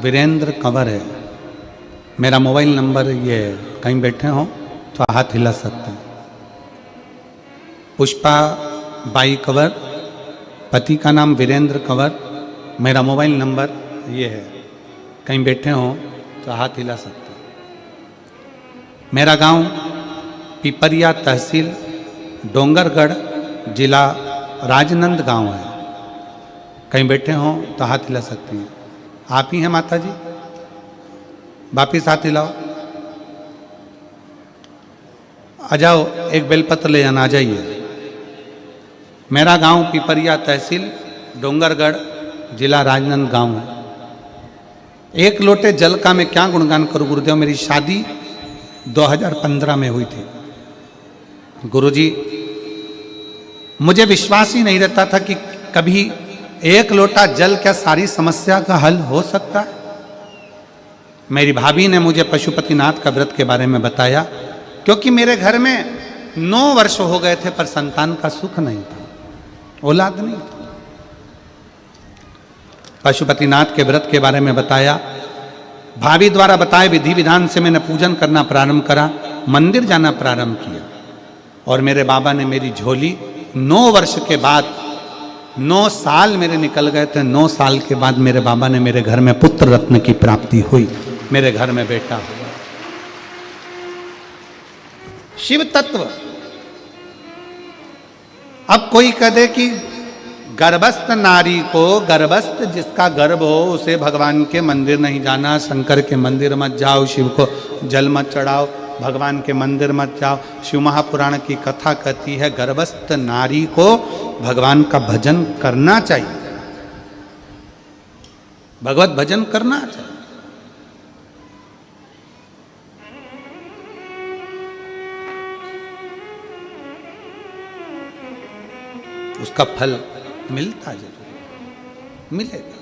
Speaker 1: वीरेंद्र कंवर है। मेरा मोबाइल नंबर ये कहीं बैठे हो तो हाथ हिला सकते हैं। पुष्पाबाई कंवर, पति का नाम वीरेंद्र कंवर, मेरा मोबाइल नंबर ये है, कहीं बैठे हो तो हाथ हिला सकते हैं। मेरा गांव पिपरिया तहसील डोंगरगढ़ जिला राजनंद गांव है। कहीं बैठे हो तो हाथ हिला सकते हैं। आप ही हैं माता जी? वापिस हाथ हिलाओ। आ जाओ, एक बेलपत्र ले जाना, आ जाइए। मेरा गांव पिपरिया तहसील डोंगरगढ़ जिला राजनंद गांव है। एक लोटे जल का मैं क्या गुणगान करूं गुरुदेव। मेरी शादी 2015 में हुई थी। गुरुजी मुझे विश्वास ही नहीं रहता था कि कभी एक लोटा जल क्या सारी समस्या का हल हो सकता है। मेरी भाभी ने मुझे पशुपतिनाथ का व्रत के बारे में बताया, क्योंकि मेरे घर में 9 वर्ष हो गए थे पर संतान का सुख नहीं था, औलाद नहीं था। पशुपतिनाथ के व्रत के बारे में बताया, भाभी द्वारा बताए विधि विधान से मैंने पूजन करना प्रारंभ करा, मंदिर जाना प्रारंभ किया। और मेरे बाबा ने मेरी झोली 9 वर्ष के बाद, 9 साल मेरे निकल गए थे, 9 साल के बाद मेरे बाबा ने मेरे घर में पुत्र रत्न की प्राप्ति हुई, मेरे घर में बेटा हुआ। शिव तत्व। अब कोई कह दे कि गर्भस्थ नारी को, गर्भस्थ जिसका गर्भ हो उसे भगवान के मंदिर नहीं जाना, शंकर के मंदिर मत जाओ, शिव को जल मत चढ़ाओ, भगवान के मंदिर मत जाओ। शिव महापुराण की कथा कहती है गर्भस्थ नारी को भगवान का भजन करना चाहिए, भगवत भजन करना चाहिए। उसका फल मिलता जरूर मिलेगा।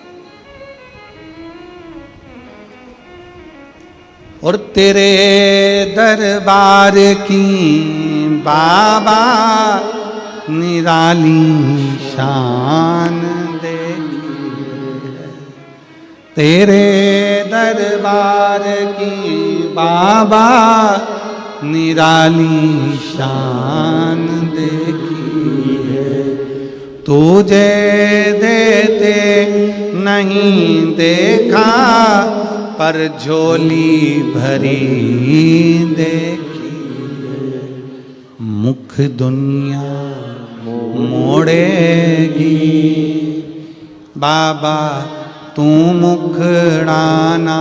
Speaker 1: और तेरे दरबार की बाबा निराली शान देखी है, तेरे दरबार की बाबा निराली शान देखी है। तुझे देते नहीं देखा पर झोली भरी देखी है। मुख दुनिया मोड़ेगी बाबा तू मुखड़ाना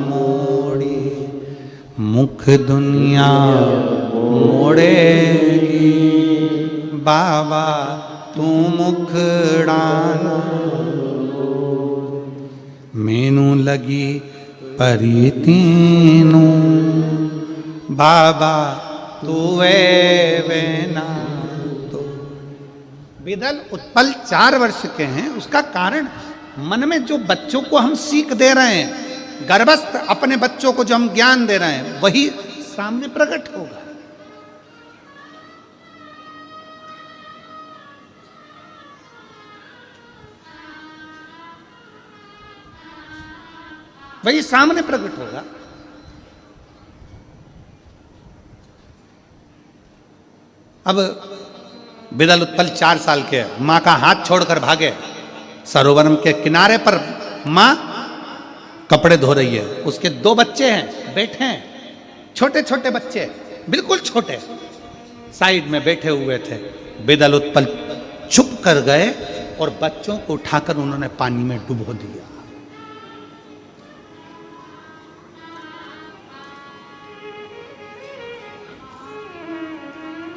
Speaker 1: मोड़ी, मुख दुनिया मोड़ेगी बाबा तू मुखड़ाना। मैनू लगी परी तीनू बाबा तू वे ना तो। विदल उत्पल 4 वर्ष के हैं, उसका कारण मन में जो बच्चों को हम सीख दे रहे हैं, गर्भस्थ अपने बच्चों को जो हम ज्ञान दे रहे हैं, वही सामने प्रकट होगा। वही सामने प्रकट होगा। अब विदल उत्पल 4 साल के, मां का हाथ छोड़कर भागे। सरोवर के किनारे पर मां कपड़े धो रही है, उसके 2 बच्चे हैं, बैठे हैं, छोटे छोटे बच्चे, बिल्कुल छोटे, साइड में बैठे हुए थे। विदल उत्पल छुप कर गए और बच्चों को उठाकर उन्होंने पानी में डुबो दिया।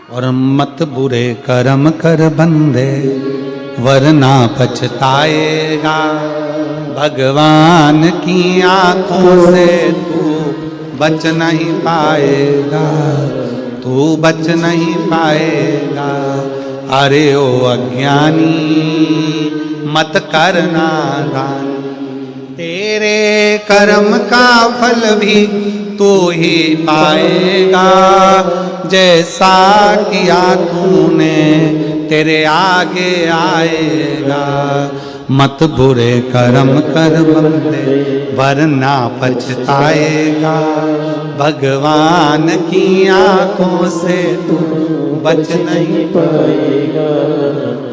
Speaker 1: और मत बुरे कर्म कर बंदे वरना पछताएगा। भगवान की आंखों से तू बच नहीं पाएगा, तू बच नहीं पाएगा। अरे ओ अज्ञानी मत करना दान, तेरे कर्म का फल भी तू ही पाएगा। जैसा किया तूने तेरे आगे आएगा। मत बुरे कर्म कर बंदे वरना पछताएगा। भगवान की आंखों से तू बच नहीं पाएगा,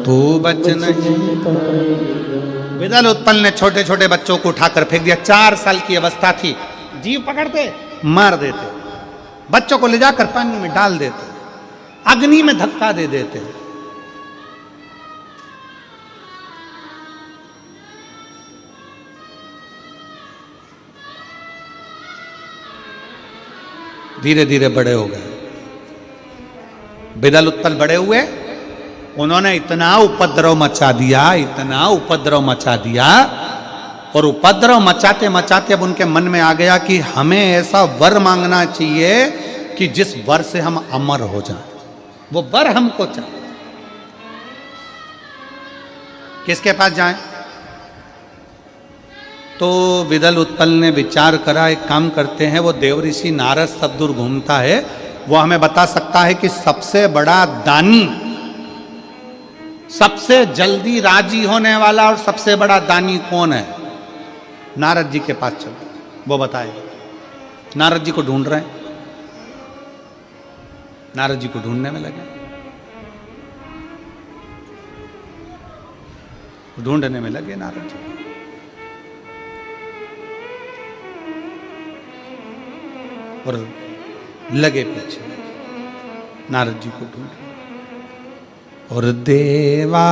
Speaker 1: तू बच नहीं पाएगा। विदल उत्पल ने छोटे छोटे बच्चों को उठाकर फेंक दिया। 4 साल की अवस्था थी। जीव पकड़ते मार देते, बच्चों को ले जाकर पानी में डाल देते, अग्नि में धक्का दे देते। धीरे धीरे बड़े हो गए। विदल उत्पल बड़े हुए, उन्होंने इतना उपद्रव मचा दिया, इतना उपद्रव मचा दिया, और उपद्रव मचाते मचाते अब उनके मन में आ गया कि हमें ऐसा वर मांगना चाहिए कि जिस वर से हम अमर हो जाएं। वो वर हमको चाहिए। किसके पास जाएं? तो विदल उत्पल ने विचार करा, एक काम करते हैं, वो देवऋषि नारद सब दूर घूमता है, वो हमें बता सकता है कि सबसे बड़ा दानी, सबसे जल्दी राजी होने वाला और सबसे बड़ा दानी कौन है। नारद जी के पास चलो, वो बताए। नारद जी को ढूंढ रहे हैं, नारद जी को ढूंढने में लगे, ढूंढने में लगे नारद जी। और लगे पीछे नारद जी को ढूंढ। और देवा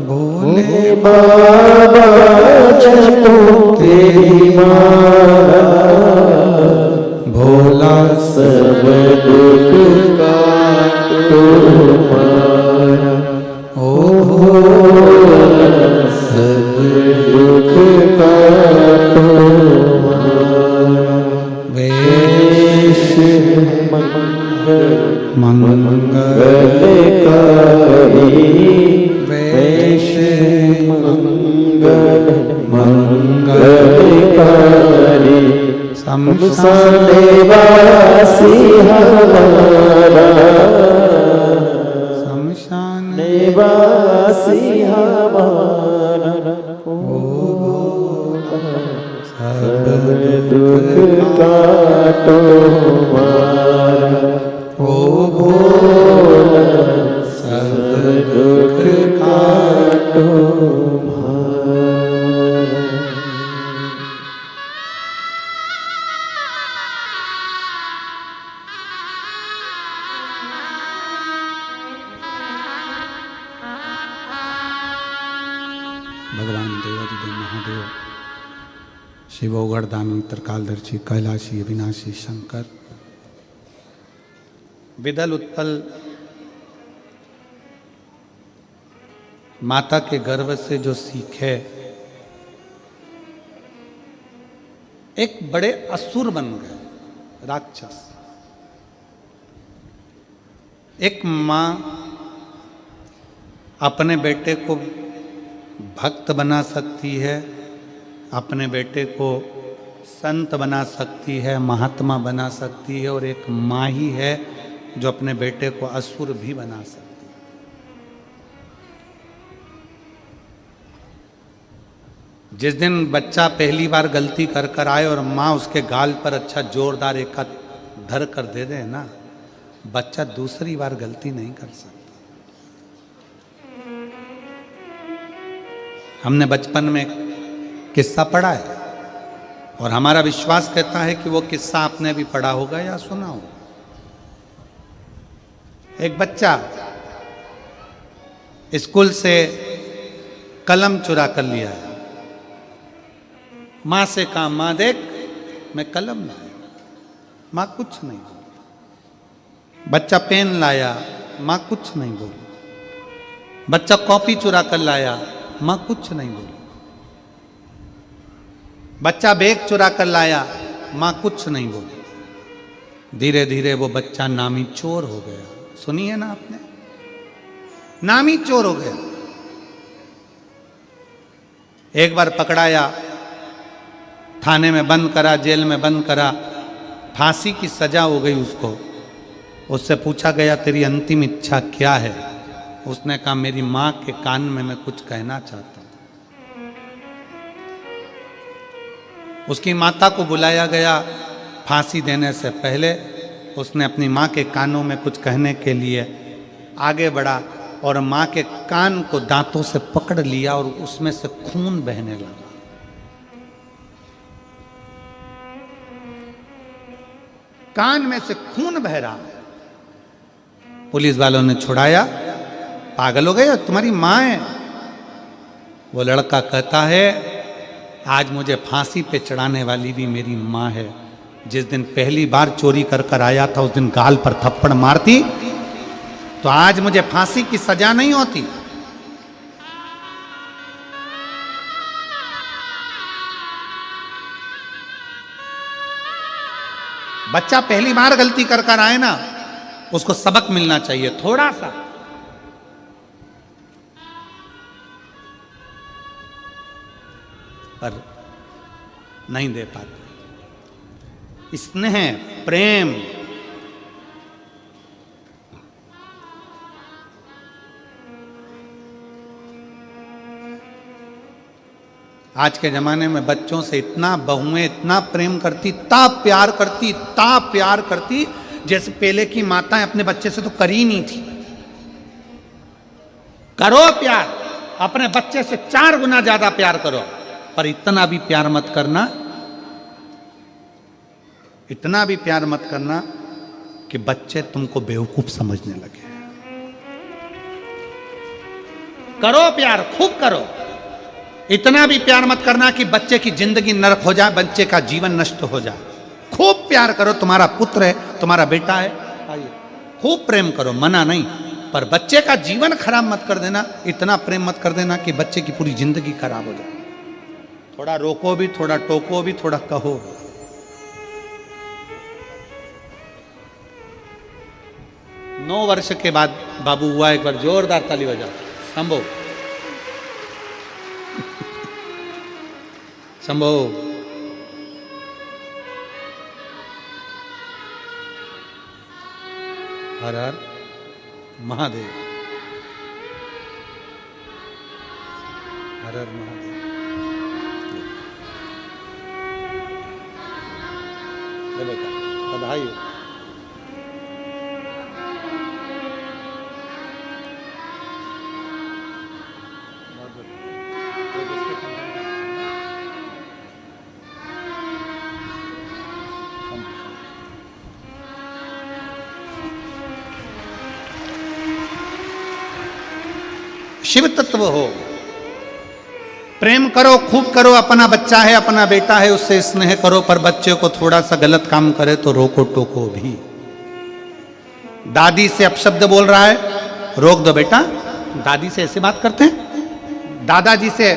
Speaker 1: बोले बाबा तेरी माँ भोला
Speaker 2: सब दुख काटो मारा।
Speaker 1: ओ
Speaker 2: भोला सब दुख काटो मारा।
Speaker 1: वेश
Speaker 2: मंगलकारी वेश मंगलकारी शमशान वासी हमारा।
Speaker 1: शमशान
Speaker 2: निवासी हमारा। ओ सब दुख काटो मारा। ओ भोला सब दुख काटो मारा।
Speaker 1: भगवान देवादिदेव महादेव शिवोगढ़दानी त्रिकालदर्शी कैलाशी अविनाशी शंकर विदल उत्पल माता के गर्भ से जो सीखे, एक बड़े असुर बन गए, राक्षस। एक मां अपने बेटे को भक्त बना सकती है, अपने बेटे को संत बना सकती है, महात्मा बना सकती है, और एक माँ ही है जो अपने बेटे को असुर भी बना सकती है। जिस दिन बच्चा पहली बार गलती कर कर आए और माँ उसके गाल पर अच्छा जोरदार एक हाथ धर कर दे दे ना, बच्चा दूसरी बार गलती नहीं कर सकता। हमने बचपन में किस्सा पढ़ा है और हमारा विश्वास कहता है कि वो किस्सा आपने भी पढ़ा होगा या सुना होगा। एक बच्चा स्कूल से कलम चुरा कर लिया है, मां से कहा मां देख मैं कलम लाया, मां कुछ नहीं बोली। बच्चा पेन लाया, मां कुछ नहीं बोली। बच्चा कॉपी चुरा कर लाया, मां कुछ नहीं बोली। बच्चा बैग चुरा कर लाया, मां कुछ नहीं बोली। धीरे धीरे वो बच्चा नामी चोर हो गया। सुनी है ना आपने, नामी चोर हो गया। एक बार पकड़ाया, थाने में बंद करा, जेल में बंद करा, फांसी की सजा हो गई उसको। उससे पूछा गया तेरी अंतिम इच्छा क्या है? उसने कहा मेरी मां के कान में मैं कुछ कहना चाहता हूं। उसकी माता को बुलाया गया। फांसी देने से पहले उसने अपनी मां के कानों में कुछ कहने के लिए आगे बढ़ा और मां के कान को दांतों से पकड़ लिया और उसमें से खून बहने लगा। कान में से खून बह रहा। पुलिस वालों ने छुड़ाया। पागल हो गए, तुम्हारी मां है। वो लड़का कहता है आज मुझे फांसी पे चढ़ाने वाली भी मेरी मां है। जिस दिन पहली बार चोरी कर कर आया था उस दिन गाल पर थप्पड़ मारती तो आज मुझे फांसी की सजा नहीं होती। बच्चा पहली बार गलती कर कर आए ना, उसको सबक मिलना चाहिए थोड़ा सा। पर नहीं दे पाते। स्नेह, प्रेम, आज के जमाने में बच्चों से इतना बहुएं इतना प्रेम करती, इतना प्यार करती, इतना प्यार करती, जैसे पहले की माताएं अपने बच्चे से तो करी नहीं थी। करो प्यार, अपने बच्चे से 4 गुना ज्यादा प्यार करो, पर इतना भी प्यार मत करना, इतना भी प्यार मत करना कि बच्चे तुमको बेवकूफ समझने लगे। करो प्यार, खूब करो, इतना भी प्यार मत करना कि बच्चे की जिंदगी नरक हो जाए, बच्चे का जीवन नष्ट हो जाए। खूब प्यार करो, तुम्हारा पुत्र है, तुम्हारा बेटा है, खूब प्रेम करो, मना नहीं, पर बच्चे का जीवन खराब मत कर देना। इतना प्रेम मत कर देना कि बच्चे की पूरी जिंदगी खराब हो जाए। थोड़ा रोको भी, थोड़ा टोको भी, थोड़ा कहो भी। 9 वर्ष के बाद बाबू हुआ, एक बार जोरदार ताली बजाओ। शंभो शंभो। हर हर महादेव, हर हर महादेव। ले बेटा, बधाई हो। शिव तत्व हो, प्रेम करो, खूब करो। अपना बच्चा है, अपना बेटा है, उससे स्नेह करो, पर बच्चे को थोड़ा सा गलत काम करे तो रोको टोको भी। दादी से अपशब्द बोल रहा है, रोक दो बेटा। दादी से ऐसे बात करते हैं, दादाजी से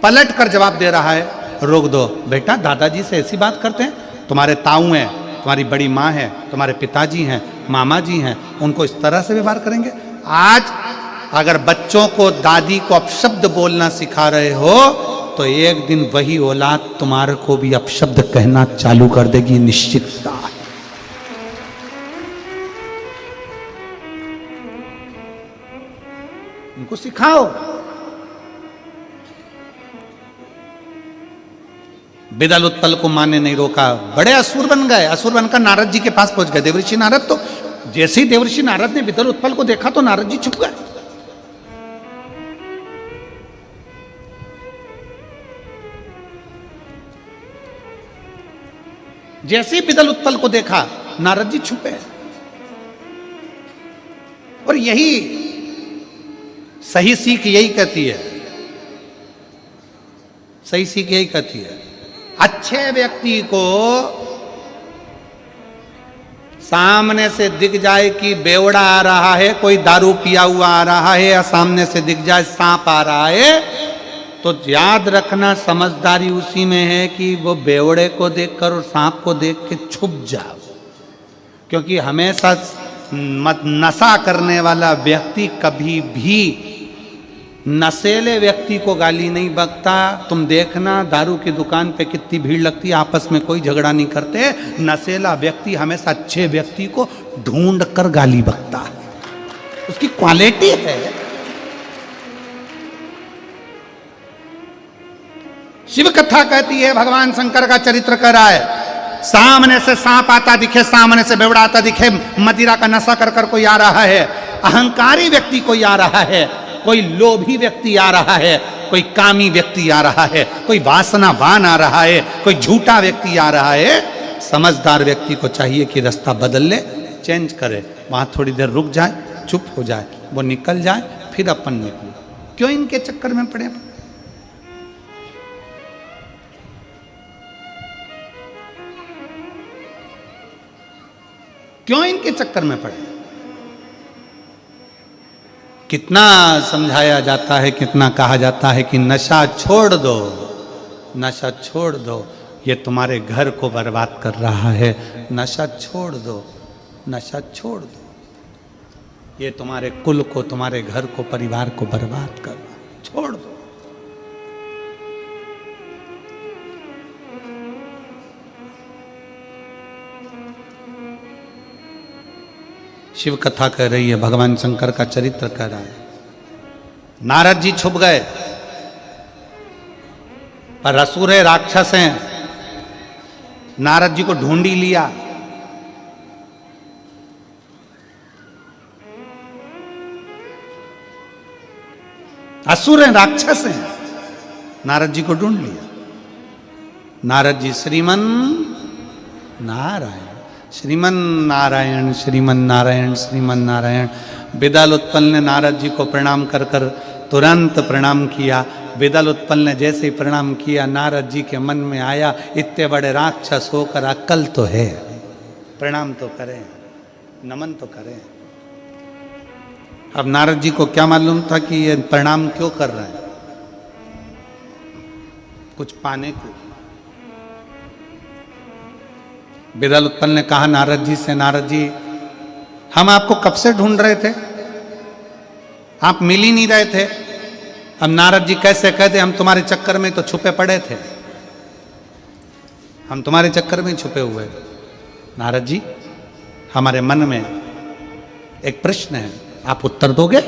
Speaker 1: पलट कर जवाब दे रहा है, रोक दो बेटा। दादाजी से ऐसी बात करते हैं, तुम्हारे ताऊ हैं, तुम्हारी बड़ी माँ है, तुम्हारे पिताजी हैं, मामा जी हैं, उनको इस तरह से व्यवहार करेंगे। आज अगर बच्चों को दादी को अपशब्द बोलना सिखा रहे हो तो एक दिन वही औलाद तुम्हारे को भी अपशब्द कहना चालू कर देगी, निश्चितता है। उनको सिखाओ। बिदल उत्पल को माँ ने नहीं रोका, बड़े असुर बन गए। असुर बनकर नारद जी के पास पहुंच गए। देवर्षि नारद तो जैसे ही देवर्षि नारद ने बिदल उत्पल को देखा तो नारद जी छुप गए। जैसे ही बिदल उत्पल को देखा नारद जी छुपे। और यही सही सीख यही कहती है, सही सीख यही कहती है। अच्छे व्यक्ति को सामने से दिख जाए कि बेवड़ा आ रहा है, कोई दारू पिया हुआ आ रहा है, या सामने से दिख जाए सांप आ रहा है, तो याद रखना समझदारी उसी में है कि वो बेवड़े को देखकर और सांप को देख के छुप जाओ। क्योंकि हमेशा नशा करने वाला व्यक्ति कभी भी नशेले व्यक्ति को गाली नहीं बकता। तुम देखना दारू की दुकान पे कितनी भीड़ लगती है, आपस में कोई झगड़ा नहीं करते। नशेला व्यक्ति हमेशा अच्छे व्यक्ति को ढूंढ कर गाली बकता है, उसकी क्वालिटी है। शिव कथा कहती है, भगवान शंकर का चरित्र कर रहा है। सामने से सांप आता दिखे, सामने से बेवड़ा आता दिखे, मदिरा का नशा कर कर कोई आ रहा है, अहंकारी व्यक्ति कोई आ रहा है, कोई लोभी व्यक्ति आ रहा है, कोई कामी व्यक्ति आ रहा है, कोई वासनावान आ रहा है, कोई झूठा व्यक्ति आ रहा है। समझदार व्यक्ति को चाहिए कि रास्ता बदल ले, चेंज करे, वहां थोड़ी देर रुक जाए, चुप हो जाए, वो निकल जाए, फिर अपन निकले। क्यों इनके चक्कर में पड़े? क्यों इनके चक्कर में पड़े? कितना समझाया जाता है, कितना कहा जाता है कि नशा छोड़ दो, नशा छोड़ दो, ये तुम्हारे घर को बर्बाद कर रहा है। नशा छोड़ दो, नशा छोड़ दो, ये तुम्हारे कुल को, तुम्हारे घर को, परिवार को बर्बाद कर रहा है, छोड़ दो। शिव कथा कह रही है, भगवान शंकर का चरित्र कह रहा है। नारद जी छुप गए, पर असुर है, राक्षस हैं, नारद जी को ढूंढ ही लिया। असुर हैं, राक्षस हैं, नारद जी को ढूंढ लिया। नारद जी श्रीमन नारायण, श्रीमन नारायण, श्रीमन नारायण, श्रीमन नारायण। बिदल उत्पल ने नारद जी को प्रणाम कर कर तुरंत प्रणाम किया। विदल उत्पल ने जैसे ही प्रणाम किया, नारद जी के मन में आया इतने बड़े राक्षस होकर अक्ल तो है, प्रणाम तो करें, नमन तो करें। अब नारद जी को क्या मालूम था कि ये प्रणाम क्यों कर रहे हैं, कुछ पाने को। विदल उत्पल ने कहा नारद जी से, नारद जी हम आपको कब से ढूंढ रहे थे, आप मिल ही नहीं रहे थे। अब नारद जी कैसे कहते, हम तुम्हारे चक्कर में तो छुपे पड़े थे, हम तुम्हारे चक्कर में छुपे हुए थे। नारद जी हमारे मन में एक प्रश्न है, आप उत्तर दोगे?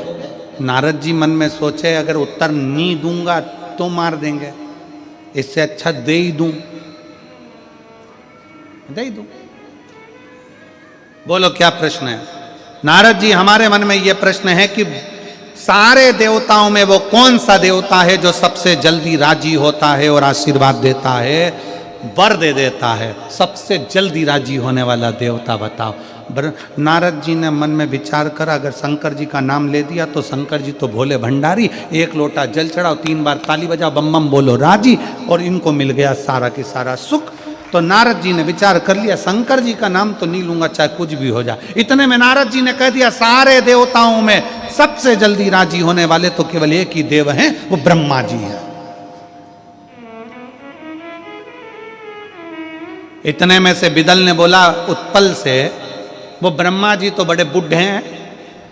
Speaker 1: नारद जी मन में सोचे अगर उत्तर नहीं दूंगा तो मार देंगे, इससे अच्छा दे ही दूं, दे ही दूं। बोलो क्या प्रश्न है? नारद जी हमारे मन में यह प्रश्न है कि सारे देवताओं में वो कौन सा देवता है जो सबसे जल्दी राजी होता है और आशीर्वाद देता है, वर दे देता है, सबसे जल्दी राजी होने वाला देवता बताओ। नारद जी ने मन में विचार करा, अगर शंकर जी का नाम ले दिया तो शंकर जी तो भोले भंडारी, एक लोटा जल चढ़ाओ, 3 बार ताली बजाओ, बम बम बोलो राजी, और इनको मिल गया सारा की सारा सुख। तो नारद जी ने विचार कर लिया शंकर जी का नाम तो नहीं लूंगा चाहे कुछ भी हो जाए। इतने में नारद जी ने कह दिया सारे देवताओं में सबसे जल्दी राजी होने वाले तो केवल एक ही देव हैं, वो ब्रह्मा जी हैं। इतने में से विदल ने बोला उत्पल से, वो ब्रह्मा जी तो बड़े बुढ़े हैं,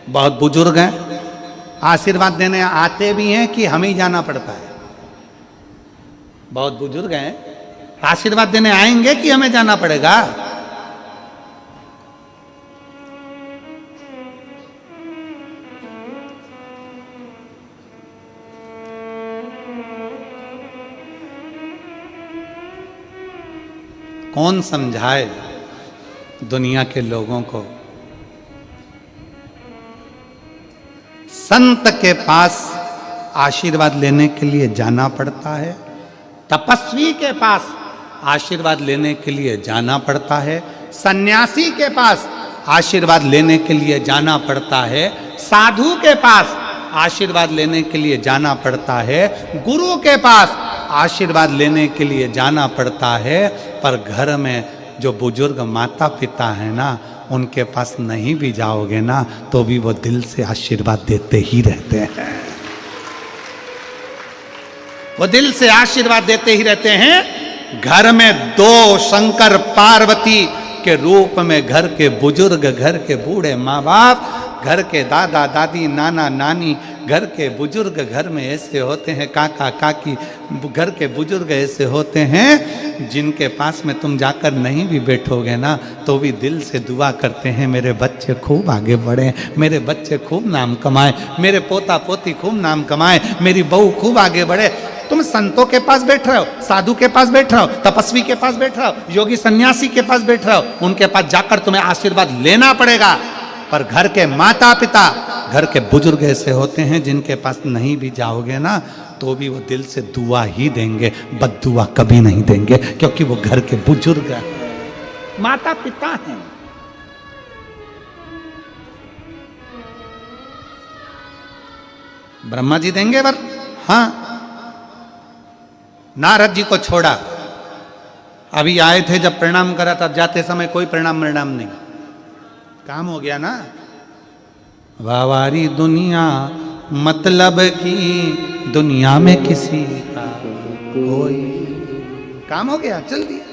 Speaker 1: बहुत बुजुर्ग हैं, आशीर्वाद देने आते भी हैं कि हमें ही जाना पड़ता है? बहुत बुजुर्ग हैं, आशीर्वाद देने आएंगे कि हमें जाना पड़ेगा? कौन समझाए दुनिया के लोगों को? संत के पास आशीर्वाद लेने के लिए जाना पड़ता है, तपस्वी के पास आशीर्वाद लेने के लिए जाना पड़ता है, सन्यासी के पास आशीर्वाद लेने के लिए जाना पड़ता है, साधु के पास आशीर्वाद लेने के लिए जाना पड़ता है, गुरु के पास आशीर्वाद लेने के लिए जाना पड़ता है। पर घर में जो बुजुर्ग माता पिता है ना, उनके पास नहीं भी जाओगे ना तो भी वो दिल से आशीर्वाद देते ही रहते हैं, वो दिल से आशीर्वाद देते ही रहते हैं। घर में 2 शंकर पार्वती के रूप में घर के बुजुर्ग, घर के बूढ़े माँ बाप, घर के दादा दादी, नाना नानी, घर के बुजुर्ग घर में ऐसे होते हैं, काका काकी, घर के बुजुर्ग ऐसे होते हैं जिनके पास में तुम जाकर नहीं भी बैठोगे ना तो भी दिल से दुआ करते हैं मेरे बच्चे खूब आगे बढ़े, मेरे बच्चे खूब नाम कमाए, मेरे पोता पोती खूब नाम कमाए, मेरी बहू खूब आगे बढ़े। तुम संतों के पास बैठ रहे हो, साधु के पास बैठ रहे हो, तपस्वी के पास बैठ रहे हो, योगी सन्यासी के पास बैठ रहे हो, उनके पास जाकर तुम्हें आशीर्वाद लेना पड़ेगा। पर घर के माता पिता, घर के बुजुर्ग ऐसे होते हैं जिनके पास नहीं भी जाओगे ना तो भी वो दिल से दुआ ही देंगे, बद्दुआ कभी नहीं देंगे, क्योंकि वो घर के बुजुर्ग हैं, माता पिता हैं। ब्रह्मा जी देंगे वर? हाँ। नारद जी को छोड़ा, अभी आए थे जब प्रणाम करा था, जाते समय कोई प्रणाम नहीं, काम हो गया ना। वावारी दुनिया मतलब की दुनिया में किसी का कोई, काम हो गया, चल दिया।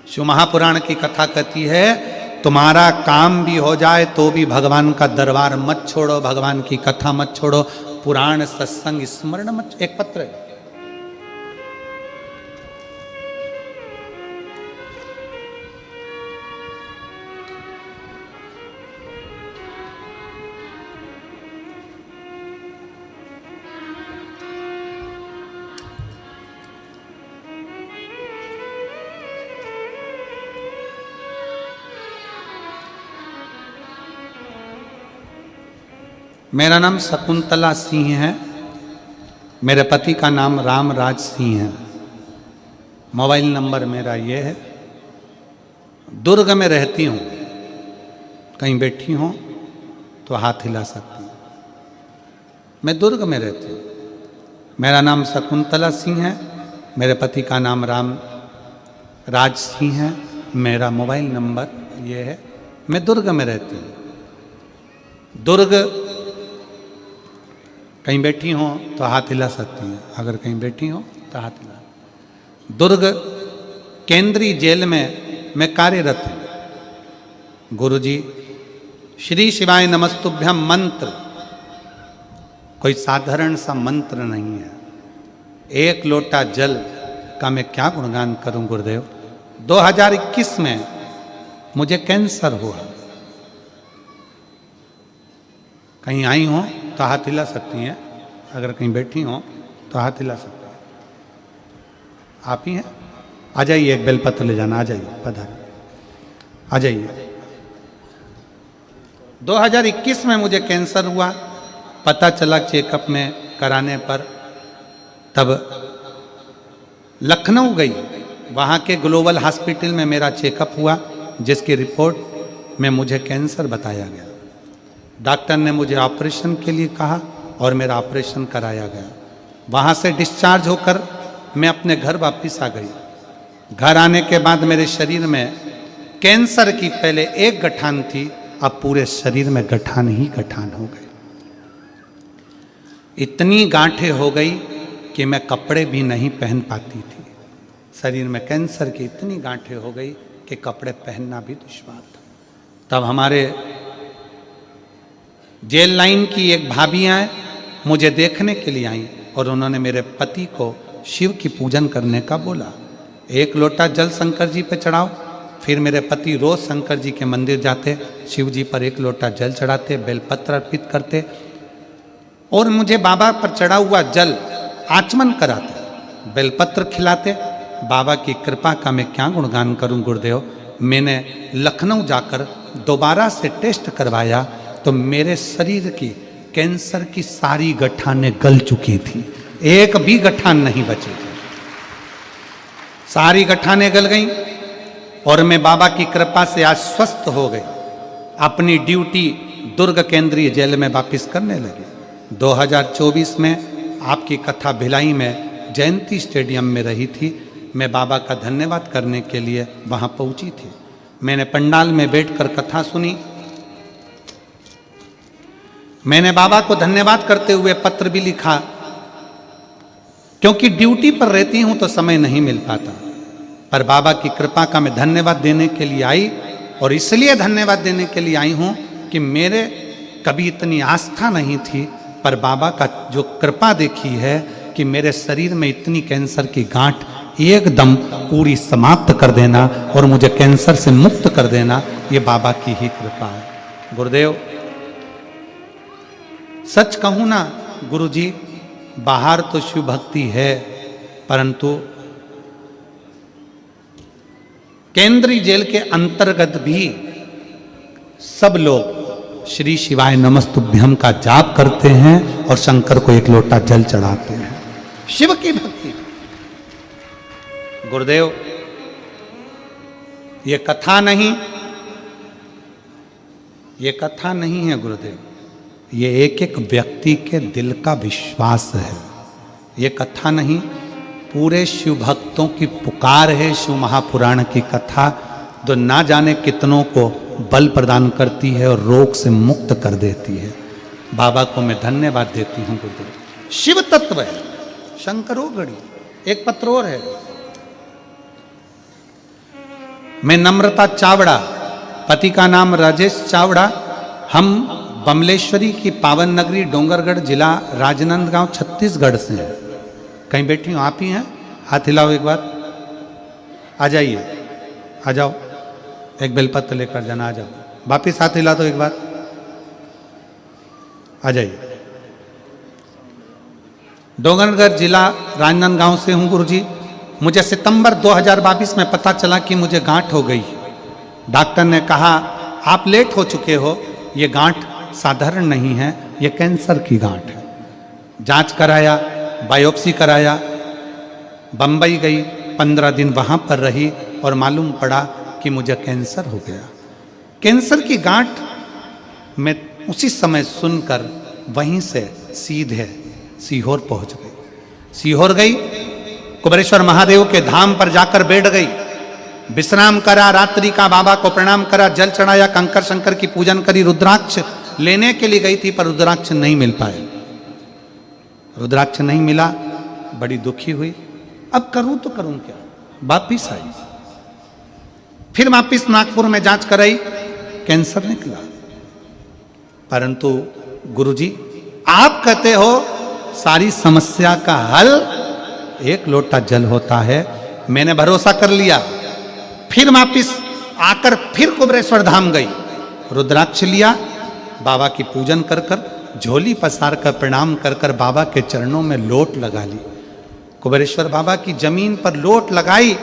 Speaker 1: शिव महापुराण की कथा कहती है तुम्हारा काम भी हो जाए तो भी भगवान का दरबार मत छोड़ो, भगवान की कथा मत छोड़ो, पुराण सत्संग स्मरण मत। एक पत्र है, मेरा नाम शकुंतला सिंह है, मेरे पति का नाम रामराज सिंह है, मोबाइल नंबर मेरा ये है। दुर्ग में रहती हूँ, कहीं बैठी हूँ तो हाथ हिला सकती हूँ। मैं दुर्ग में रहती हूँ, मेरा नाम शकुंतला सिंह है, मेरे पति का नाम राम राज सिंह है, मेरा मोबाइल नंबर ये है। मैं दुर्ग में रहती हूँ। दुर्ग कहीं बैठी हो तो हाथ हिला सकती हैं, अगर कहीं बैठी हो तो हाथ हिला। दुर्ग केंद्रीय जेल में मैं कार्यरत हूँ। गुरुजी श्री शिवाय नमस्तुभ्यम मंत्र कोई साधारण सा मंत्र नहीं है। एक लोटा जल का मैं क्या गुणगान करूं गुरुदेव। 2021 में मुझे कैंसर हुआ। कहीं आई हो तो हाथ हिला सकती हैं, अगर कहीं बैठी हो तो हाथ हिला सकती हैं। आप ही हैं? आ जाइए, एक बेलपत्र ले जाना। आ जाइए, पधार, आ जाइए। 2021 में मुझे कैंसर हुआ। पता चला चेकअप में कराने पर, तब लखनऊ गई, वहाँ के ग्लोबल हॉस्पिटल में मेरा चेकअप हुआ, जिसकी रिपोर्ट में मुझे कैंसर बताया गया। डॉक्टर ने मुझे ऑपरेशन के लिए कहा और मेरा ऑपरेशन कराया गया। वहाँ से डिस्चार्ज होकर मैं अपने घर वापस आ गई। घर आने के बाद मेरे शरीर में कैंसर की पहले एक गठान थी, अब पूरे शरीर में गठान ही गठान हो गई। इतनी गांठें हो गई कि मैं कपड़े भी नहीं पहन पाती थी। शरीर में कैंसर की इतनी गांठें हो गई कि कपड़े पहनना भी दुश्वार था। तब हमारे जेल लाइन की एक भाभी आए, मुझे देखने के लिए आई और उन्होंने मेरे पति को शिव की पूजन करने का बोला। एक लोटा जल शंकर जी पे चढ़ाओ। फिर मेरे पति रोज शंकर जी के मंदिर जाते, शिव जी पर एक लोटा जल चढ़ाते, बेलपत्र अर्पित करते और मुझे बाबा पर चढ़ा हुआ जल आचमन कराते, बेलपत्र खिलाते। बाबा की कृपा का मैं क्या गुणगान करूं गुरुदेव। मैंने लखनऊ जाकर दोबारा से टेस्ट करवाया तो मेरे शरीर की कैंसर की सारी गठानें गल चुकी थी, एक भी गठान नहीं बची थी। सारी गठानें गल गईं और मैं बाबा की कृपा से आज स्वस्थ हो गई। अपनी ड्यूटी दुर्ग केंद्रीय जेल में वापस करने लगे। 2024 में आपकी कथा भिलाई में जयंती स्टेडियम में रही थी। मैं बाबा का धन्यवाद करने के लिए वहाँ पहुँची थी। मैंने पंडाल में बैठकर कथा सुनी। मैंने बाबा को धन्यवाद करते हुए पत्र भी लिखा, क्योंकि ड्यूटी पर रहती हूँ तो समय नहीं मिल पाता। पर बाबा की कृपा का मैं धन्यवाद देने के लिए आई, और इसलिए धन्यवाद देने के लिए आई हूँ कि मेरे कभी इतनी आस्था नहीं थी, पर बाबा का जो कृपा देखी है कि मेरे शरीर में इतनी कैंसर की गांठ एकदम पूरी समाप्त कर देना और मुझे कैंसर से मुक्त कर देना, ये बाबा की ही कृपा है। गुरुदेव सच कहूँ ना गुरुजी, बाहर तो शिव भक्ति है, परंतु केंद्रीय जेल के अंतर्गत भी सब लोग श्री शिवाय नमस्तुभ्यम का जाप करते हैं और शंकर को एक लोटा जल चढ़ाते हैं। शिव की भक्ति। गुरुदेव ये कथा नहीं, ये कथा नहीं है गुरुदेव, ये एक एक व्यक्ति के दिल का विश्वास है। ये कथा नहीं, पूरे शिव भक्तों की पुकार है। शिव महापुराण की कथा जो ना जाने कितनों को बल प्रदान करती है और रोग से मुक्त कर देती है। बाबा को मैं धन्यवाद देती हूँ गुरुदेव। शिव तत्व है, शंकरो गढ़ी। एक पत्र और है। मैं नम्रता चावड़ा, पति का नाम राजेश चावड़ा, हम बमलेश्वरी की पावन नगरी डोंगरगढ़ जिला राजनांदगांव छत्तीसगढ़ से हैं। कहीं बैठी हूँ, आप ही हैं? हाथ हिलाओ एक बार। आ जाइए, आ जाओ, एक बेलपत्र लेकर जाना। आ जाओ, वापिस हाथ हिला दो एक बार। आ जाइए। डोंगरगढ़ जिला राजनांदगांव से हूँ गुरुजी। मुझे सितंबर 2022 में पता चला कि मुझे गांठ हो गई। डॉक्टर ने कहा आप लेट हो चुके हो, ये गांठ साधारण नहीं है, ये कैंसर की गांठ है। जांच कराया, बायोप्सी कराया, बम्बई गई, 15 दिन वहाँ पर रही और मालूम पड़ा कि मुझे कैंसर हो गया। कैंसर की गांठ मैं उसी समय सुनकर वहीं से सीधे सीहोर पहुँच गई। सीहोर गई, कुबेरेश्वर महादेव के धाम पर जाकर बैठ गई, विश्राम करा, रात्रि का बाबा को प्रणाम करा, जल चढ़ाया, कंकर शंकर की पूजन करी, रुद्राक्ष लेने के लिए गई थी पर रुद्राक्ष नहीं मिल पाए। रुद्राक्ष नहीं मिला, बड़ी दुखी हुई। अब करूं तो करूं क्या? वापिस आई, फिर वापिस नागपुर में जांच कराई, कैंसर निकला। परंतु गुरुजी आप कहते हो सारी समस्या का हल एक लोटा जल होता है। मैंने भरोसा कर लिया, फिर वापिस आकर फिर कुबेरेश्वर धाम गई, रुद्राक्ष लिया, बाबा की पूजन कर कर, झोली पसार कर प्रणाम कर कर बाबा के चरणों में लोट लगा ली। कुबेरेश्वर बाबा की जमीन पर लोट लगाई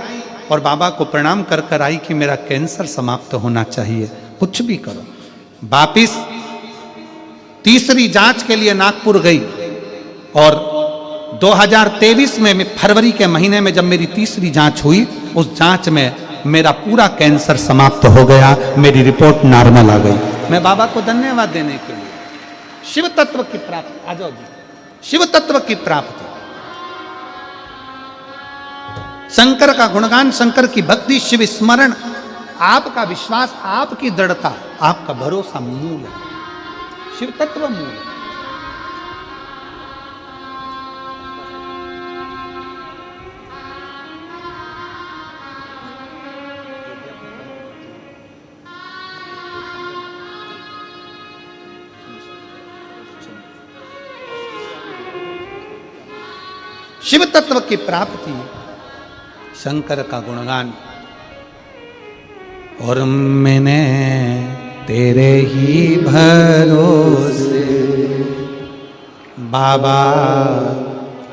Speaker 1: और बाबा को प्रणाम कर कर आई कि मेरा कैंसर समाप्त होना चाहिए, कुछ भी करो। वापिस तीसरी जांच के लिए नागपुर गई और 2023 में फरवरी के महीने में जब मेरी तीसरी जांच हुई, उस जांच में मेरा पूरा कैंसर समाप्त हो गया, मेरी रिपोर्ट नॉर्मल आ गई। मैं बाबा को धन्यवाद देने के लिए शिव तत्व की प्राप्ति, आ जाओ जी, शिव तत्व की प्राप्ति, शंकर का गुणगान, शंकर की भक्ति, शिव स्मरण, आपका विश्वास, आपकी दृढ़ता, आपका भरोसा मूल है, शिव तत्व मूल है। शिव तत्व की प्राप्ति, शंकर का गुणगान। और मैंने तेरे ही भरोसे बाबा,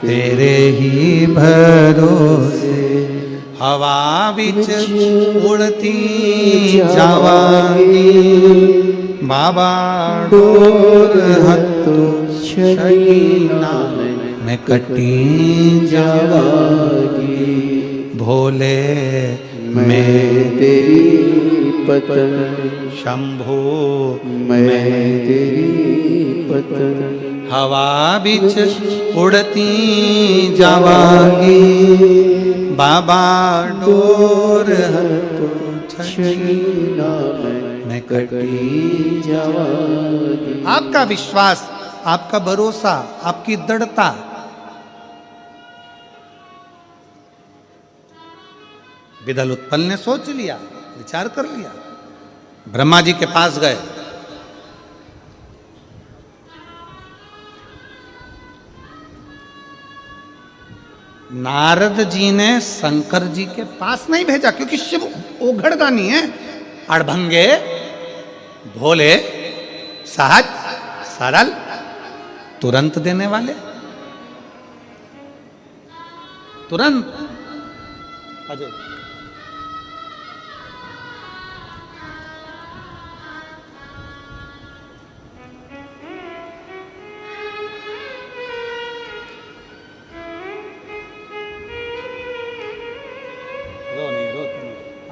Speaker 1: तेरे ही भरोसे हवा बिच उड़ती जावांगी, बाबा डोर हत्तो छईना मैं कटी जावांगी, भोले मैं
Speaker 2: तेरी पतन,
Speaker 1: शंभो
Speaker 2: मैं तेरी पतन,
Speaker 1: हवा बिच उड़ती जावांगी, बाबा डोर हत्तो छईना मैं कटी
Speaker 2: जावांगी।
Speaker 1: आपका विश्वास, आपका भरोसा, आपकी दृढ़ता, विदल उत्पल ने सोच लिया, विचार कर लिया, ब्रह्मा जी के पास गए। नारद जी ने शंकर जी के पास नहीं भेजा, क्योंकि शिव ओघड़दानी है, अड़भंगे, भोले, सहज, सरल, तुरंत देने वाले, तुरंत। अजय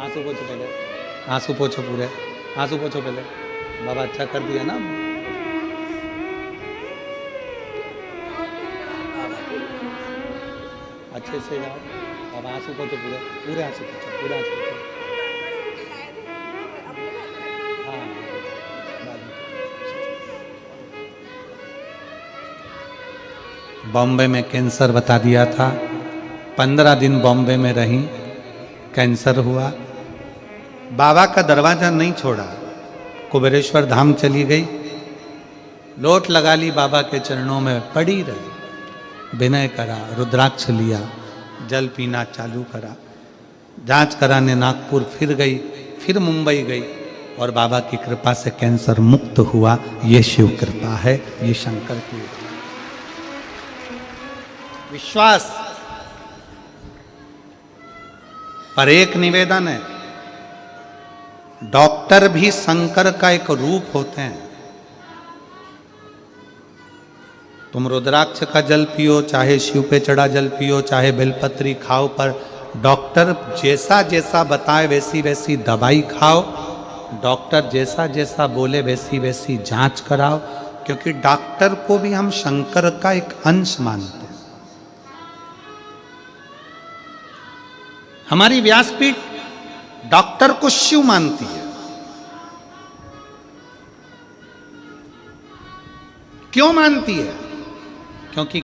Speaker 1: आंसू पोछो पहले, आंसू पोछो पूरे, आंसू पोछो पहले। बाबा अच्छा कर दिया ना। अच्छे से जाओ, अब आंसू पोछो पूरे, पूरे आंसू पोछो, पूरे आंसू पोछो। हाँ, बॉम्बे में कैंसर बता दिया था, 15 दिन बॉम्बे में रही, कैंसर हुआ। बाबा का दरवाजा नहीं छोड़ा, कुबेरेश्वर धाम चली गई, लोट लगा ली, बाबा के चरणों में पड़ी रही, विनय करा, रुद्राक्ष लिया, जल पीना चालू करा, जांच कराने नागपुर फिर गई, फिर मुंबई गई और बाबा की कृपा से कैंसर मुक्त हुआ। ये शिव कृपा है, ये शंकर की विश्वास। पर एक निवेदन है, डॉक्टर भी शंकर का एक रूप होते हैं। तुम रुद्राक्ष का जल पियो, चाहे शिव पे चढ़ा जल पियो, चाहे बेलपत्री खाओ, पर डॉक्टर जैसा जैसा बताए वैसी वैसी दवाई खाओ, डॉक्टर जैसा जैसा बोले वैसी वैसी जांच कराओ, क्योंकि डॉक्टर को भी हम शंकर का एक अंश मानते हैं। हमारी व्यासपीठ डॉक्टर को शिव मानती है। क्यों मानती है? क्योंकि